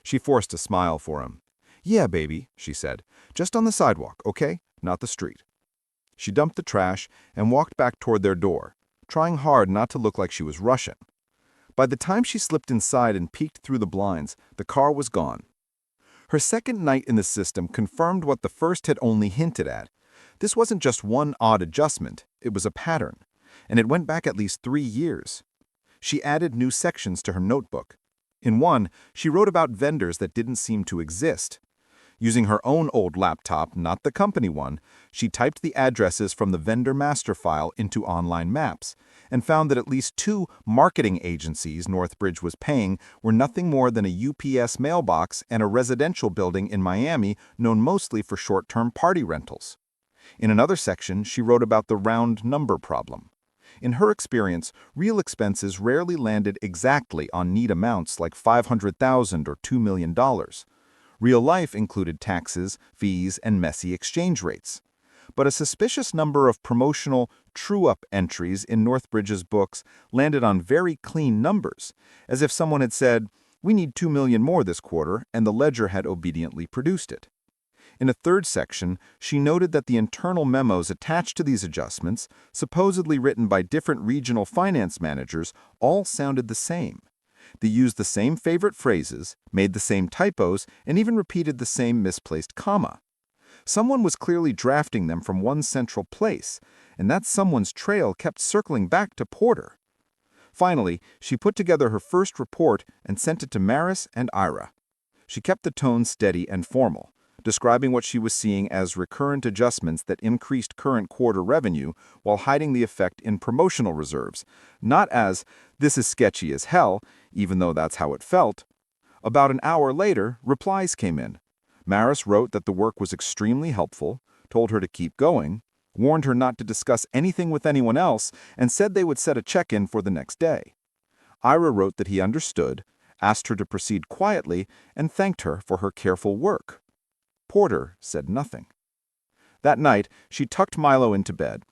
She forced a smile for him. "Yeah, baby," she said. "Just on the sidewalk, okay? Not the street." She dumped the trash and walked back toward their door, trying hard not to look like she was rushing. By the time she slipped inside and peeked through the blinds, the car was gone. Her second night in the system confirmed what the first had only hinted at. This wasn't just one odd adjustment, it was a pattern, and it went back at least 3 years. She added new sections to her notebook. In one, she wrote about vendors that didn't seem to exist. Using her own old laptop, not the company one, she typed the addresses from the vendor master file into online maps and found that at least 2 marketing agencies Northbridge was paying were nothing more than a UPS mailbox and a residential building in Miami known mostly for short-term party rentals. In another section, she wrote about the round number problem. In her experience, real expenses rarely landed exactly on neat amounts like $500,000 or $2 million. Real life included taxes, fees, and messy exchange rates. But a suspicious number of promotional true-up entries in Northbridge's books landed on very clean numbers, as if someone had said, "We need $2 million more this quarter," and the ledger had obediently produced it. In a third section, she noted that the internal memos attached to these adjustments, supposedly written by different regional finance managers, all sounded the same. They used the same favorite phrases, made the same typos, and even repeated the same misplaced comma. Someone was clearly drafting them from one central place, and that someone's trail kept circling back to Porter. Finally, she put together her first report and sent it to Maris and Ira. She kept the tone steady and formal, describing what she was seeing as recurrent adjustments that increased current quarter revenue while hiding the effect in promotional reserves, not as, "This is sketchy as hell," even though that's how it felt. About an hour later, replies came in. Maris wrote that the work was extremely helpful, told her to keep going, warned her not to discuss anything with anyone else, and said they would set a check-in for the next day. Ira wrote that he understood, asked her to proceed quietly, and thanked her for her careful work. Porter said nothing. That night, she tucked Milo into bed,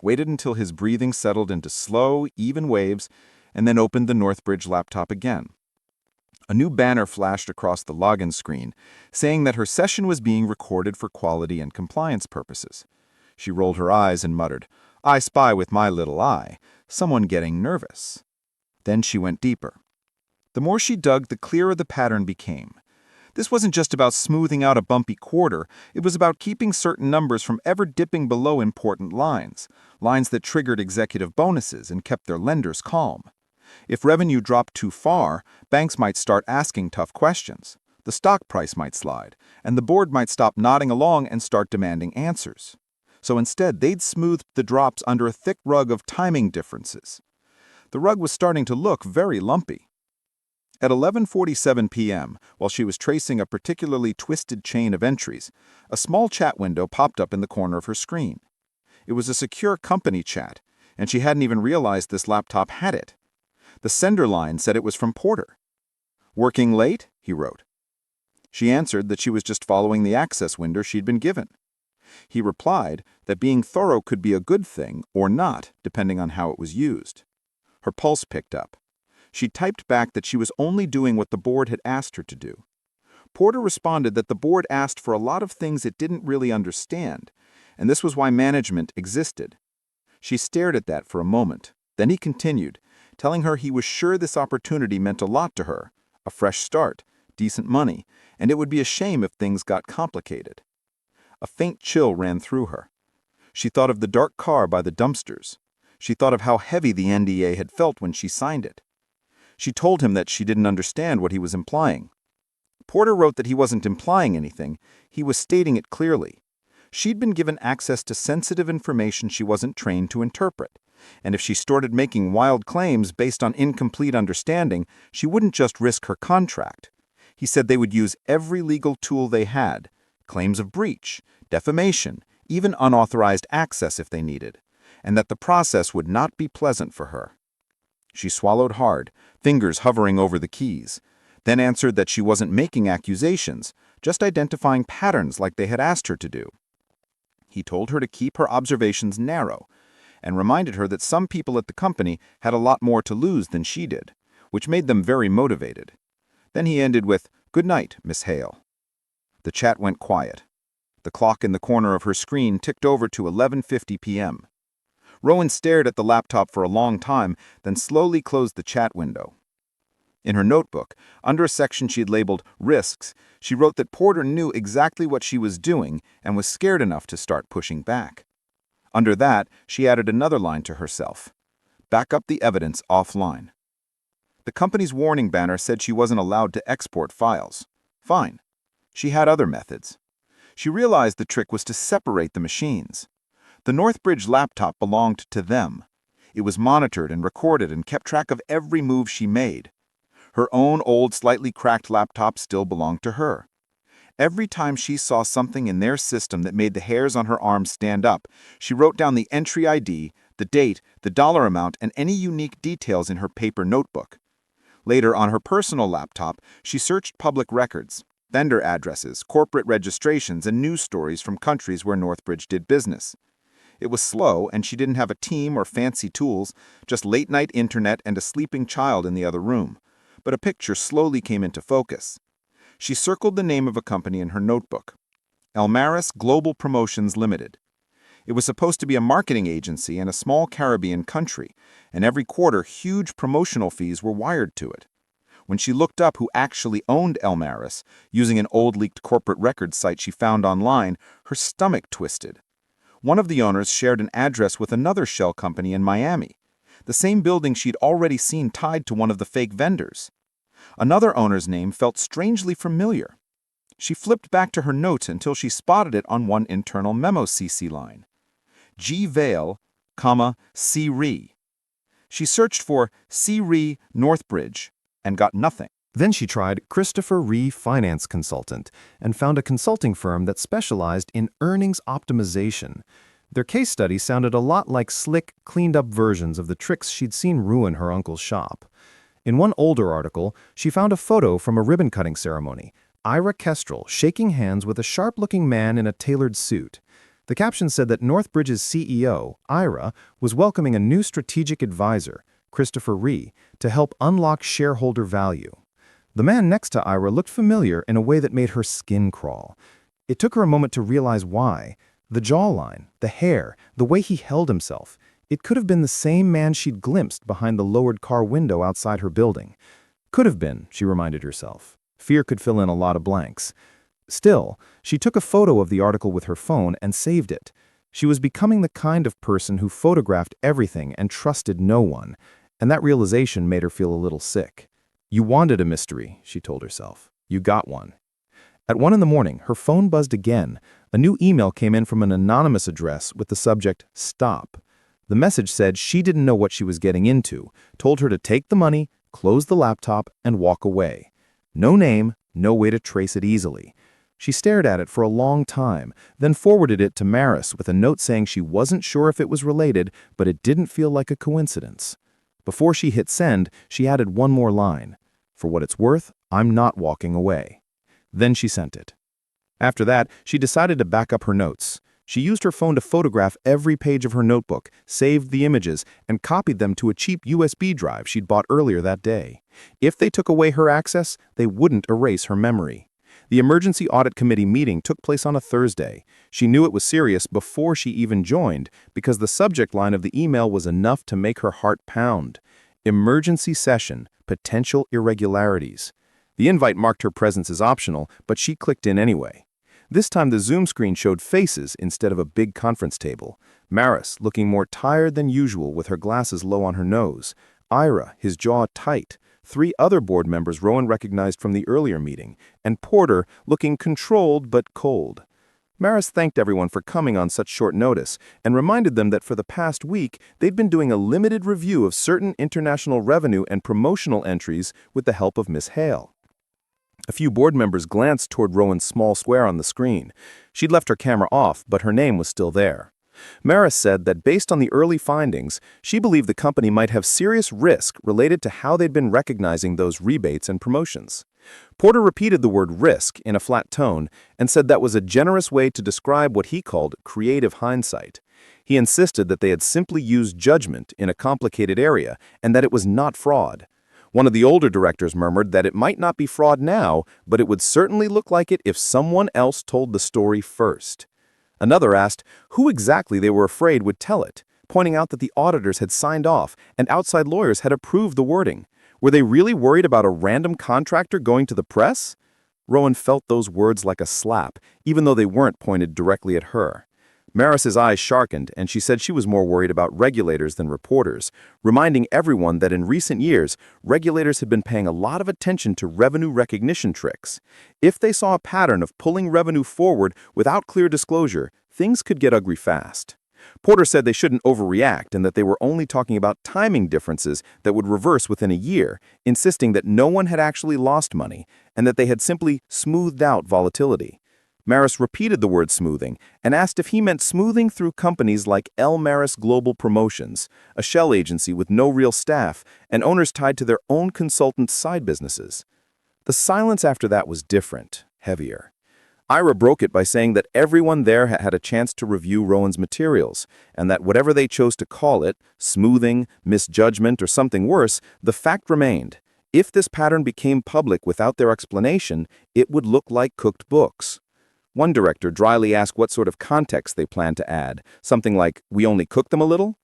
waited until his breathing settled into slow, even waves, and then opened the Northbridge laptop again. A new banner flashed across the login screen, saying that her session was being recorded for quality and compliance purposes. She rolled her eyes and muttered, "I spy with my little eye. Someone getting nervous." Then she went deeper. The more she dug, the clearer the pattern became. This wasn't just about smoothing out a bumpy quarter, it was about keeping certain numbers from ever dipping below important lines that triggered executive bonuses and kept their lenders calm. If revenue dropped too far, banks might start asking tough questions. The stock price might slide, and the board might stop nodding along and start demanding answers. So instead, they'd smoothed the drops under a thick rug of timing differences. The rug was starting to look very lumpy. At 11:47 p.m., while she was tracing a particularly twisted chain of entries, a small chat window popped up in the corner of her screen. It was a secure company chat, and she hadn't even realized this laptop had it. The sender line said it was from Porter. "Working late?" he wrote. She answered that she was just following the access window she'd been given. He replied that being thorough could be a good thing or not, depending on how it was used. Her pulse picked up. She typed back that she was only doing what the board had asked her to do. Porter responded that the board asked for a lot of things it didn't really understand, and this was why management existed. She stared at that for a moment. Then he continued, telling her he was sure this opportunity meant a lot to her, a fresh start, decent money, and it would be a shame if things got complicated. A faint chill ran through her. She thought of the dark car by the dumpsters. She thought of how heavy the NDA had felt when she signed it. She told him that she didn't understand what he was implying. Porter wrote that he wasn't implying anything, he was stating it clearly. She'd been given access to sensitive information she wasn't trained to interpret, and if she started making wild claims based on incomplete understanding, she wouldn't just risk her contract. He said they would use every legal tool they had, claims of breach, defamation, even unauthorized access if they needed, and that the process would not be pleasant for her. She swallowed hard, fingers hovering over the keys, then answered that she wasn't making accusations, just identifying patterns like they had asked her to do. He told her to keep her observations narrow, and reminded her that some people at the company had a lot more to lose than she did, which made them very motivated. Then he ended with, "Good night, Miss Hale." The chat went quiet. The clock in the corner of her screen ticked over to 11:50 p.m. Rowan stared at the laptop for a long time, then slowly closed the chat window. In her notebook, under a section she had labeled Risks, she wrote that Porter knew exactly what she was doing and was scared enough to start pushing back. Under that, she added another line to herself. Back up the evidence offline. The company's warning banner said she wasn't allowed to export files. Fine. She had other methods. She realized the trick was to separate the machines. The Northbridge laptop belonged to them. It was monitored and recorded and kept track of every move she made. Her own old, slightly cracked laptop still belonged to her. Every time she saw something in their system that made the hairs on her arms stand up, she wrote down the entry ID, the date, the dollar amount, and any unique details in her paper notebook. Later, on her personal laptop, she searched public records, vendor addresses, corporate registrations, and news stories from countries where Northbridge did business. It was slow, and she didn't have a team or fancy tools, just late-night internet and a sleeping child in the other room. But a picture slowly came into focus. She circled the name of a company in her notebook. Elmaris Global Promotions Limited. It was supposed to be a marketing agency in a small Caribbean country, and every quarter huge promotional fees were wired to it. When she looked up who actually owned Elmaris, using an old leaked corporate records site she found online, her stomach twisted. One of the owners shared an address with another shell company in Miami, the same building she'd already seen tied to one of the fake vendors. Another owner's name felt strangely familiar. She flipped back to her notes until she spotted it on one internal memo CC line. G. Vale, C. Ree. She searched for C. Ree Northbridge and got nothing. Then she tried Christopher Ree Finance Consultant and found a consulting firm that specialized in earnings optimization. Their case study sounded a lot like slick, cleaned-up versions of the tricks she'd seen ruin her uncle's shop. In one older article, she found a photo from a ribbon-cutting ceremony, Ira Kestrel shaking hands with a sharp-looking man in a tailored suit. The caption said that Northbridge's CEO, Ira, was welcoming a new strategic advisor, Christopher Ree, to help unlock shareholder value. The man next to Ira looked familiar in a way that made her skin crawl. It took her a moment to realize why. The jawline, the hair, the way he held himself. It could have been the same man she'd glimpsed behind the lowered car window outside her building. Could have been, she reminded herself. Fear could fill in a lot of blanks. Still, she took a photo of the article with her phone and saved it. She was becoming the kind of person who photographed everything and trusted no one, and that realization made her feel a little sick. You wanted a mystery, she told herself. You got one. At 1 in the morning, her phone buzzed again. A new email came in from an anonymous address with the subject, "Stop." The message said she didn't know what she was getting into, told her to take the money, close the laptop, and walk away. No name, no way to trace it easily. She stared at it for a long time, then forwarded it to Maris with a note saying she wasn't sure if it was related, but it didn't feel like a coincidence. Before she hit send, she added one more line. "For what it's worth, I'm not walking away." Then she sent it. After that, she decided to back up her notes. She used her phone to photograph every page of her notebook, saved the images, and copied them to a cheap USB drive she'd bought earlier that day. If they took away her access, they wouldn't erase her memory. The Emergency Audit Committee meeting took place on a Thursday. She knew it was serious before she even joined, because the subject line of the email was enough to make her heart pound. Emergency session, potential irregularities. The invite marked her presence as optional, but she clicked in anyway. This time the Zoom screen showed faces instead of a big conference table. Maris, looking more tired than usual with her glasses low on her nose. Ira, his jaw tight. 3 other board members Rowan recognized from the earlier meeting. And Porter, looking controlled but cold. Maris thanked everyone for coming on such short notice and reminded them that for the past week, they'd been doing a limited review of certain international revenue and promotional entries with the help of Miss Hale. A few board members glanced toward Rowan's small square on the screen. She'd left her camera off, but her name was still there. Maris said that based on the early findings, she believed the company might have serious risk related to how they'd been recognizing those rebates and promotions. Porter repeated the word risk in a flat tone and said that was a generous way to describe what he called creative hindsight. He insisted that they had simply used judgment in a complicated area and that it was not fraud. One of the older directors murmured that it might not be fraud now, but it would certainly look like it if someone else told the story first. Another asked who exactly they were afraid would tell it, pointing out that the auditors had signed off and outside lawyers had approved the wording. Were they really worried about a random contractor going to the press? Rowan felt those words like a slap, even though they weren't pointed directly at her. Maris's eyes sharpened, and she said she was more worried about regulators than reporters, reminding everyone that in recent years, regulators had been paying a lot of attention to revenue recognition tricks. If they saw a pattern of pulling revenue forward without clear disclosure, things could get ugly fast. Porter said they shouldn't overreact and that they were only talking about timing differences that would reverse within a year, insisting that no one had actually lost money and that they had simply smoothed out volatility. Maris repeated the word smoothing and asked if he meant smoothing through companies like L. Maris Global Promotions, a shell agency with no real staff and owners tied to their own consultant side businesses. The silence after that was different, heavier. Ira broke it by saying that everyone there had a chance to review Rowan's materials, and that whatever they chose to call it, smoothing, misjudgment, or something worse, the fact remained. If this pattern became public without their explanation, it would look like cooked books. One director dryly asked what sort of context they planned to add, something like, "We only cook them a little?"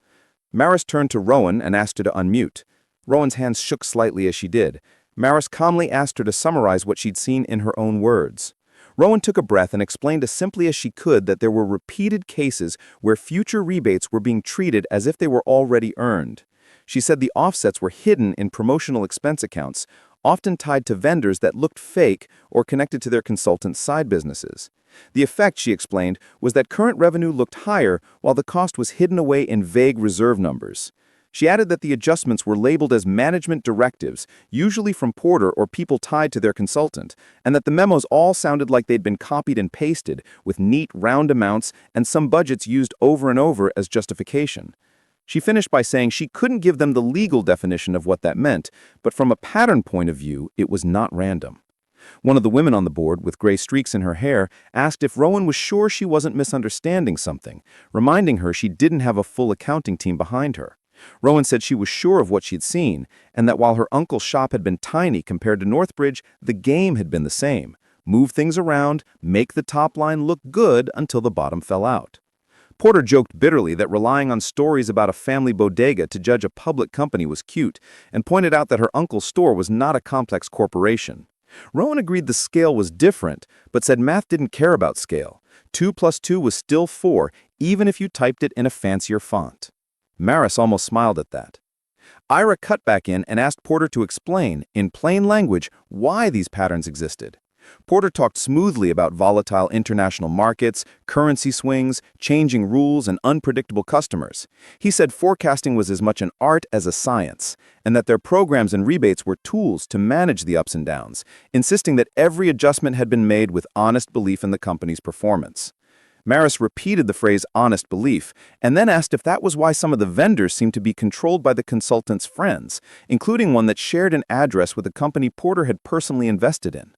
Maris turned to Rowan and asked her to unmute. Rowan's hands shook slightly as she did. Maris calmly asked her to summarize what she'd seen in her own words. Rowan took a breath and explained as simply as she could that there were repeated cases where future rebates were being treated as if they were already earned. She said the offsets were hidden in promotional expense accounts, often tied to vendors that looked fake or connected to their consultants' side businesses. The effect, she explained, was that current revenue looked higher while the cost was hidden away in vague reserve numbers. She added that the adjustments were labeled as management directives, usually from Porter or people tied to their consultant, and that the memos all sounded like they'd been copied and pasted, with neat, round amounts and some budgets used over and over as justification. She finished by saying she couldn't give them the legal definition of what that meant, but from a pattern point of view, it was not random. One of the women on the board, with gray streaks in her hair, asked if Rowan was sure she wasn't misunderstanding something, reminding her she didn't have a full accounting team behind her. Rowan said she was sure of what she'd seen, and that while her uncle's shop had been tiny compared to Northbridge, the game had been the same. Move things around, make the top line look good until the bottom fell out. Porter joked bitterly that relying on stories about a family bodega to judge a public company was cute, and pointed out that her uncle's store was not a complex corporation. Rowan agreed the scale was different, but said math didn't care about scale. 2 plus 2 was still 4, even if you typed it in a fancier font. Maris almost smiled at that. Ira cut back in and asked Porter to explain, in plain language, why these patterns existed. Porter talked smoothly about volatile international markets, currency swings, changing rules, and unpredictable customers. He said forecasting was as much an art as a science, and that their programs and rebates were tools to manage the ups and downs, insisting that every adjustment had been made with honest belief in the company's performance. Maris repeated the phrase honest belief, and then asked if that was why some of the vendors seemed to be controlled by the consultant's friends, including one that shared an address with a company Porter had personally invested in.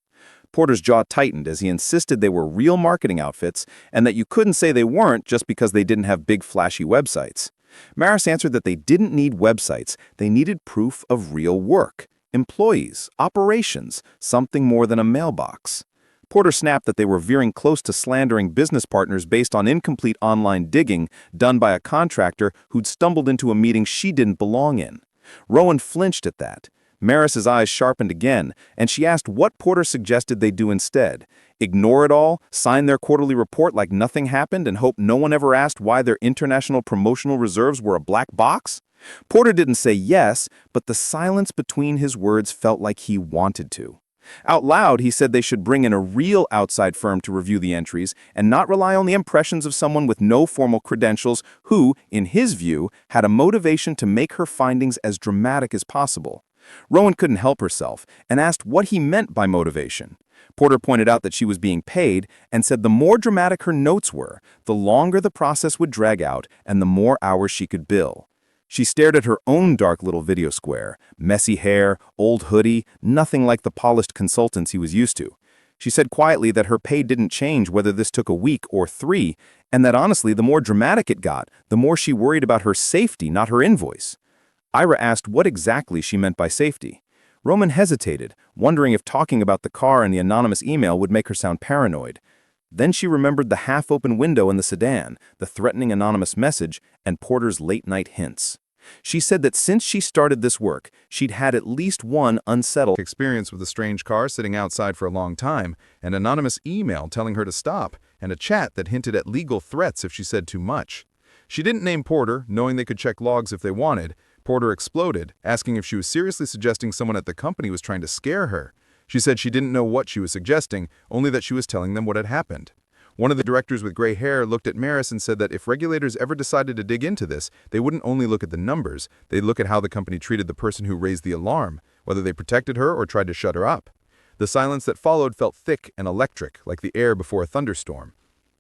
Porter's jaw tightened as he insisted they were real marketing outfits and that you couldn't say they weren't just because they didn't have big flashy websites. Maris answered that they didn't need websites, they needed proof of real work, employees, operations, something more than a mailbox. Porter snapped that they were veering close to slandering business partners based on incomplete online digging done by a contractor who'd stumbled into a meeting she didn't belong in. Rowan flinched at that. Maris's eyes sharpened again, and she asked what Porter suggested they do instead. Ignore it all, sign their quarterly report like nothing happened, and hope no one ever asked why their international promotional reserves were a black box? Porter didn't say yes, but the silence between his words felt like he wanted to. Out loud, he said they should bring in a real outside firm to review the entries and not rely on the impressions of someone with no formal credentials who, in his view, had a motivation to make her findings as dramatic as possible. Rowan couldn't help herself and asked what he meant by motivation. Porter pointed out that she was being paid and said the more dramatic her notes were, the longer the process would drag out and the more hours she could bill. She stared at her own dark little video square, messy hair, old hoodie, nothing like the polished consultants he was used to. She said quietly that her pay didn't change whether this took a week or 3, and that honestly the more dramatic it got, the more she worried about her safety, not her invoice. Ira asked what exactly she meant by safety. Rowan hesitated, wondering if talking about the car and the anonymous email would make her sound paranoid. Then she remembered the half-open window in the sedan, the threatening anonymous message, and Porter's late-night hints. She said that since she started this work, she'd had at least one unsettled experience with a strange car sitting outside for a long time, an anonymous email telling her to stop, and a chat that hinted at legal threats if she said too much. She didn't name Porter, knowing they could check logs if they wanted. Porter exploded, asking if she was seriously suggesting someone at the company was trying to scare her. She said she didn't know what she was suggesting, only that she was telling them what had happened. One of the directors with gray hair looked at Maris and said that if regulators ever decided to dig into this, they wouldn't only look at the numbers, they'd look at how the company treated the person who raised the alarm, whether they protected her or tried to shut her up. The silence that followed felt thick and electric, like the air before a thunderstorm.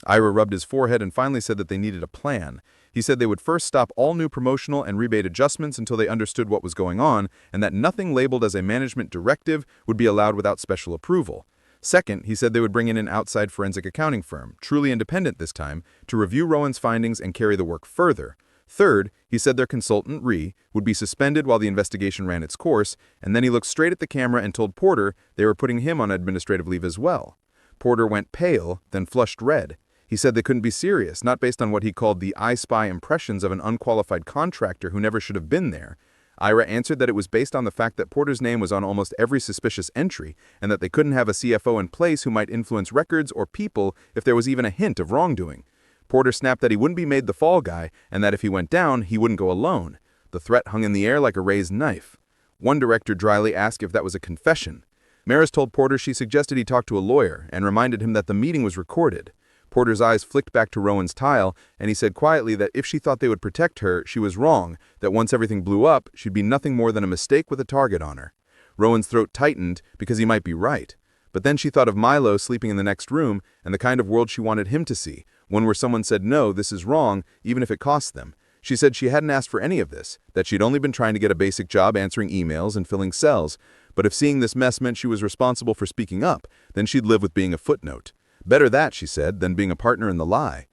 Ira rubbed his forehead and finally said that they needed a plan. He said they would first stop all new promotional and rebate adjustments until they understood what was going on, and that nothing labeled as a management directive would be allowed without special approval. Second, he said they would bring in an outside forensic accounting firm, truly independent this time, to review Rowan's findings and carry the work further. Third, he said their consultant, Ree, would be suspended while the investigation ran its course, and then he looked straight at the camera and told Porter they were putting him on administrative leave as well. Porter went pale, then flushed red. He said they couldn't be serious, not based on what he called the I Spy impressions of an unqualified contractor who never should have been there. Ira answered that it was based on the fact that Porter's name was on almost every suspicious entry, and that they couldn't have a CFO in place who might influence records or people if there was even a hint of wrongdoing. Porter snapped that he wouldn't be made the fall guy, and that if he went down, he wouldn't go alone. The threat hung in the air like a raised knife. One director dryly asked if that was a confession. Maris told Porter she suggested he talk to a lawyer, and reminded him that the meeting was recorded. Porter's eyes flicked back to Rowan's tile, and he said quietly that if she thought they would protect her, she was wrong, that once everything blew up, she'd be nothing more than a mistake with a target on her. Rowan's throat tightened because he might be right. But then she thought of Milo sleeping in the next room and the kind of world she wanted him to see, one where someone said no, this is wrong, even if it costs them. She said she hadn't asked for any of this, that she'd only been trying to get a basic job answering emails and filling cells, but if seeing this mess meant she was responsible for speaking up, then she'd live with being a footnote. Better that, she said, than being a partner in the lie.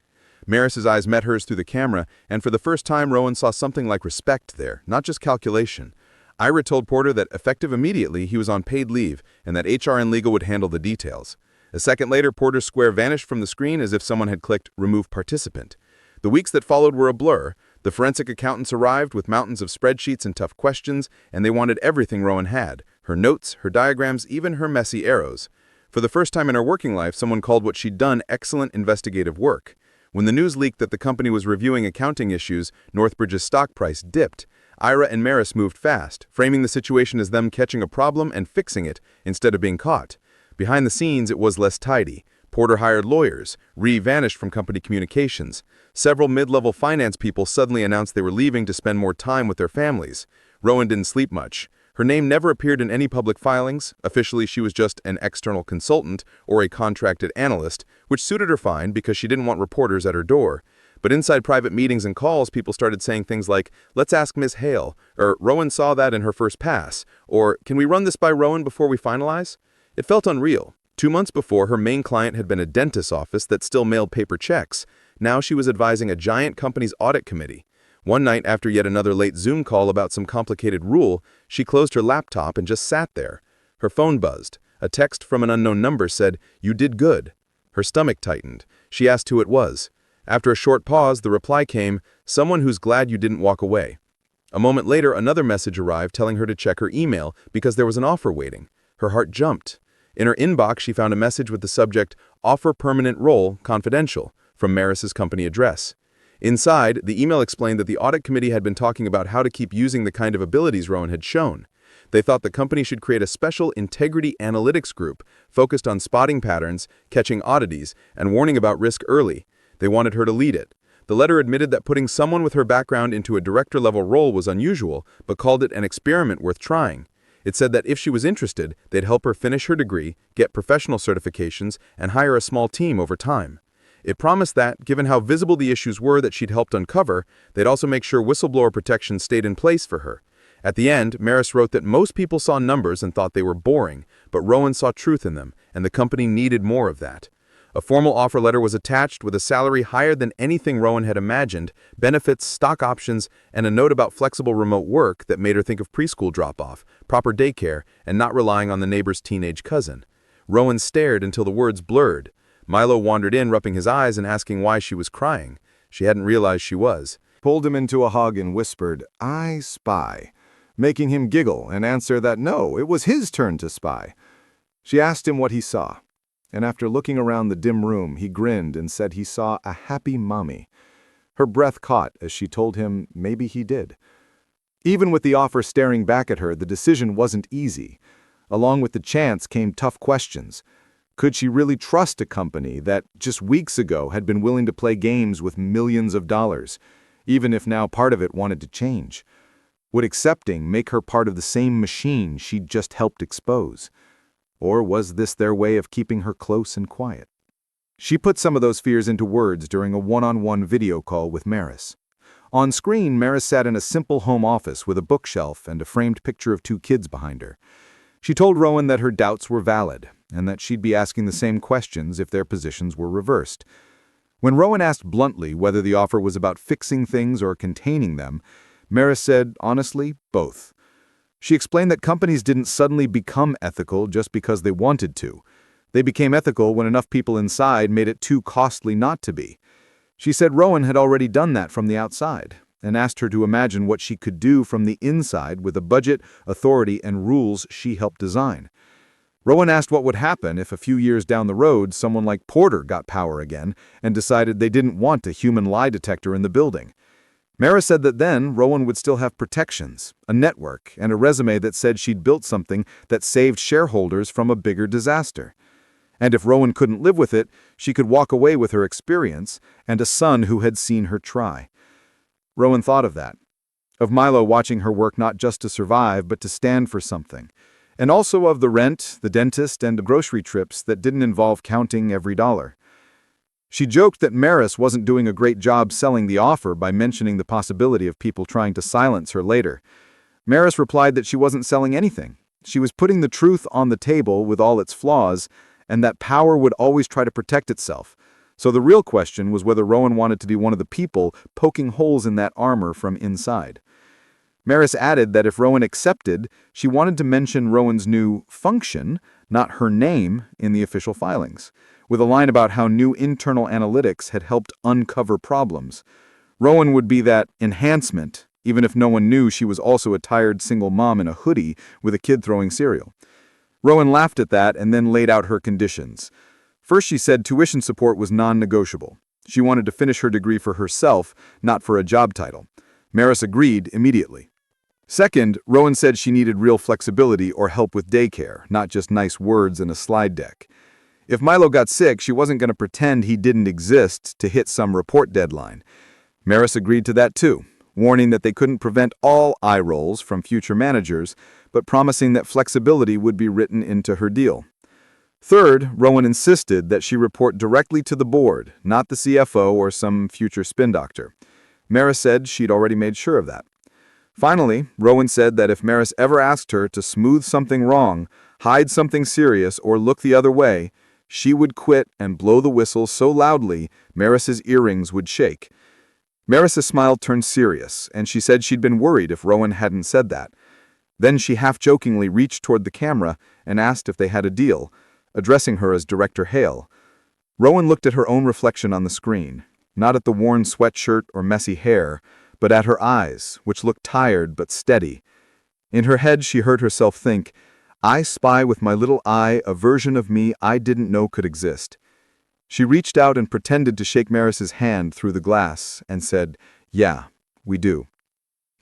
Maris's eyes met hers through the camera, and for the first time Rowan saw something like respect there, not just calculation. Ira told Porter that effective immediately he was on paid leave and that HR and legal would handle the details. A second later, Porter's square vanished from the screen as if someone had clicked Remove Participant. The weeks that followed were a blur. The forensic accountants arrived with mountains of spreadsheets and tough questions, and they wanted everything Rowan had: her notes, her diagrams, even her messy arrows. For the first time in her working life, someone called what she'd done excellent investigative work. When the news leaked that the company was reviewing accounting issues, Northbridge's stock price dipped. Ira and Maris moved fast, framing the situation as them catching a problem and fixing it instead of being caught. Behind the scenes, it was less tidy. Porter hired lawyers. Ree vanished from company communications. Several mid-level finance people suddenly announced they were leaving to spend more time with their families. Rowan didn't sleep much. Her name never appeared in any public filings. Officially, she was just an external consultant or a contracted analyst, which suited her fine because she didn't want reporters at her door. But inside private meetings and calls, people started saying things like, "Let's ask Ms. Hale," or "Rowan saw that in her first pass," or "Can we run this by Rowan before we finalize?" It felt unreal. 2 months before, her main client had been a dentist's office that still mailed paper checks. Now she was advising a giant company's audit committee. One night, after yet another late Zoom call about some complicated rule, she closed her laptop and just sat there. Her phone buzzed. A text from an unknown number said, "You did good." Her stomach tightened. She asked who it was. After a short pause, the reply came, "Someone who's glad you didn't walk away." A moment later, another message arrived telling her to check her email because there was an offer waiting. Her heart jumped. In her inbox, she found a message with the subject, "Offer permanent role, confidential," from Maris's company address. Inside, the email explained that the audit committee had been talking about how to keep using the kind of abilities Rowan had shown. They thought the company should create a special integrity analytics group focused on spotting patterns, catching oddities, and warning about risk early. They wanted her to lead it. The letter admitted that putting someone with her background into a director-level role was unusual, but called it an experiment worth trying. It said that if she was interested, they'd help her finish her degree, get professional certifications, and hire a small team over time. It promised that, given how visible the issues were that she'd helped uncover, they'd also make sure whistleblower protection stayed in place for her. At the end, Maris wrote that most people saw numbers and thought they were boring, but Rowan saw truth in them, and the company needed more of that. A formal offer letter was attached with a salary higher than anything Rowan had imagined, benefits, stock options, and a note about flexible remote work that made her think of preschool drop-off, proper daycare, and not relying on the neighbor's teenage cousin. Rowan stared until the words blurred. Milo wandered in, rubbing his eyes and asking why she was crying. She hadn't realized she was. Pulled him into a hug and whispered, "I spy," making him giggle and answer that no, it was his turn to spy. She asked him what he saw, and after looking around the dim room, he grinned and said he saw a happy mommy. Her breath caught as she told him maybe he did. Even with the offer staring back at her, the decision wasn't easy. Along with the chance came tough questions. Could she really trust a company that, just weeks ago, had been willing to play games with millions of dollars, even if now part of it wanted to change? Would accepting make her part of the same machine she'd just helped expose? Or was this their way of keeping her close and quiet? She put some of those fears into words during a one-on-one video call with Maris. On screen, Maris sat in a simple home office with a bookshelf and a framed picture of 2 kids behind her. She told Rowan that her doubts were valid, and that she'd be asking the same questions if their positions were reversed. When Rowan asked bluntly whether the offer was about fixing things or containing them, Maris said, honestly, both. She explained that companies didn't suddenly become ethical just because they wanted to. They became ethical when enough people inside made it too costly not to be. She said Rowan had already done that from the outside, and asked her to imagine what she could do from the inside with a budget, authority, and rules she helped design. Rowan asked what would happen if a few years down the road someone like Porter got power again and decided they didn't want a human lie detector in the building. Maris said that then Rowan would still have protections, a network, and a resume that said she'd built something that saved shareholders from a bigger disaster. And if Rowan couldn't live with it, she could walk away with her experience and a son who had seen her try. Rowan thought of that, of Milo watching her work not just to survive but to stand for something, and also of the rent, the dentist, and the grocery trips that didn't involve counting every dollar. She joked that Maris wasn't doing a great job selling the offer by mentioning the possibility of people trying to silence her later. Maris replied that she wasn't selling anything. She was putting the truth on the table with all its flaws, and that power would always try to protect itself. So the real question was whether Rowan wanted to be one of the people poking holes in that armor from inside. Maris added that if Rowan accepted, she wanted to mention Rowan's new function, not her name, in the official filings, with a line about how new internal analytics had helped uncover problems. Rowan would be that enhancement, even if no one knew she was also a tired single mom in a hoodie with a kid throwing cereal. Rowan laughed at that and then laid out her conditions. First, she said tuition support was non-negotiable. She wanted to finish her degree for herself, not for a job title. Maris agreed immediately. Second, Rowan said she needed real flexibility or help with daycare, not just nice words in a slide deck. If Milo got sick, she wasn't going to pretend he didn't exist to hit some report deadline. Maris agreed to that too, warning that they couldn't prevent all eye rolls from future managers, but promising that flexibility would be written into her deal. Third, Rowan insisted that she report directly to the board, not the CFO or some future spin doctor. Maris said she'd already made sure of that. Finally, Rowan said that if Maris ever asked her to smooth something wrong, hide something serious, or look the other way, she would quit and blow the whistle so loudly Maris's earrings would shake. Maris's smile turned serious, and she said she'd been worried if Rowan hadn't said that. Then she half-jokingly reached toward the camera and asked if they had a deal, addressing her as Director Hale. Rowan looked at her own reflection on the screen, not at the worn sweatshirt or messy hair, but at her eyes, which looked tired but steady. In her head, she heard herself think, "I spy with my little eye a version of me I didn't know could exist." She reached out and pretended to shake Maris's hand through the glass and said, "Yeah, we do."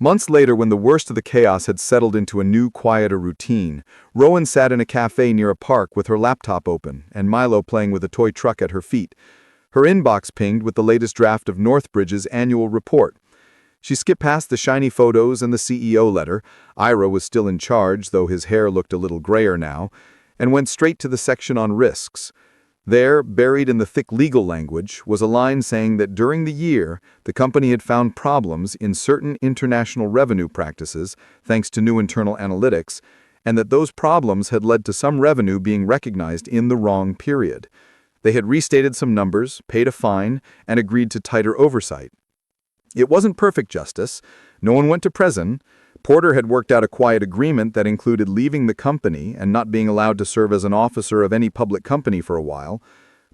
Months later, when the worst of the chaos had settled into a new, quieter routine, Rowan sat in a cafe near a park with her laptop open and Milo playing with a toy truck at her feet. Her inbox pinged with the latest draft of Northbridge's annual report. She skipped past the shiny photos and the CEO letter. Ira was still in charge, though his hair looked a little grayer now, and went straight to the section on risks. There, buried in the thick legal language, was a line saying that during the year, the company had found problems in certain international revenue practices, thanks to new internal analytics, and that those problems had led to some revenue being recognized in the wrong period. They had restated some numbers, paid a fine, and agreed to tighter oversight. It wasn't perfect justice. No one went to prison. Porter had worked out a quiet agreement that included leaving the company and not being allowed to serve as an officer of any public company for a while.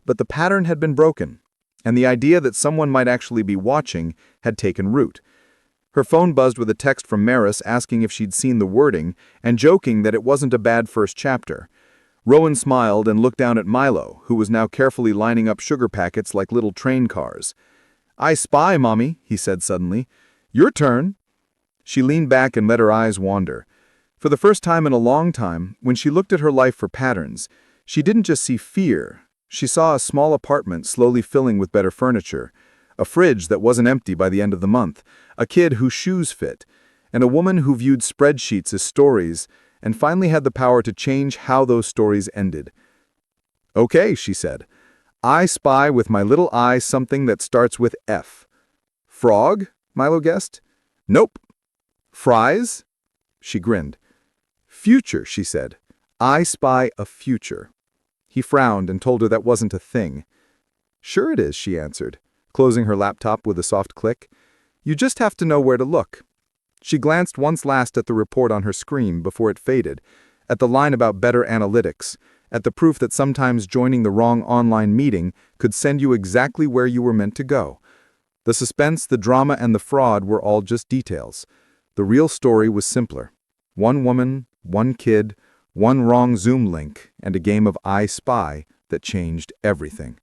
But the pattern had been broken, and the idea that someone might actually be watching had taken root. Her phone buzzed with a text from Maris asking if she'd seen the wording and joking that it wasn't a bad first chapter. Rowan smiled and looked down at Milo, who was now carefully lining up sugar packets like little train cars. "I spy, Mommy," he said suddenly. "Your turn." She leaned back and let her eyes wander. For the first time in a long time, when she looked at her life for patterns, she didn't just see fear. She saw a small apartment slowly filling with better furniture, a fridge that wasn't empty by the end of the month, a kid whose shoes fit, and a woman who viewed spreadsheets as stories and finally had the power to change how those stories ended. "Okay," she said. "I spy with my little eye something that starts with F." "Frog?" Milo guessed. "Nope." "Fries?" She grinned. "Future," she said. "I spy a future." He frowned and told her that wasn't a thing. "Sure it is," she answered, closing her laptop with a soft click. "You just have to know where to look." She glanced once last at the report on her screen before it faded, at the line about better analytics, at the proof that sometimes joining the wrong online meeting could send you exactly where you were meant to go. The suspense, the drama, and the fraud were all just details. The real story was simpler. One woman, one kid, one wrong Zoom link, and a game of I Spy that changed everything.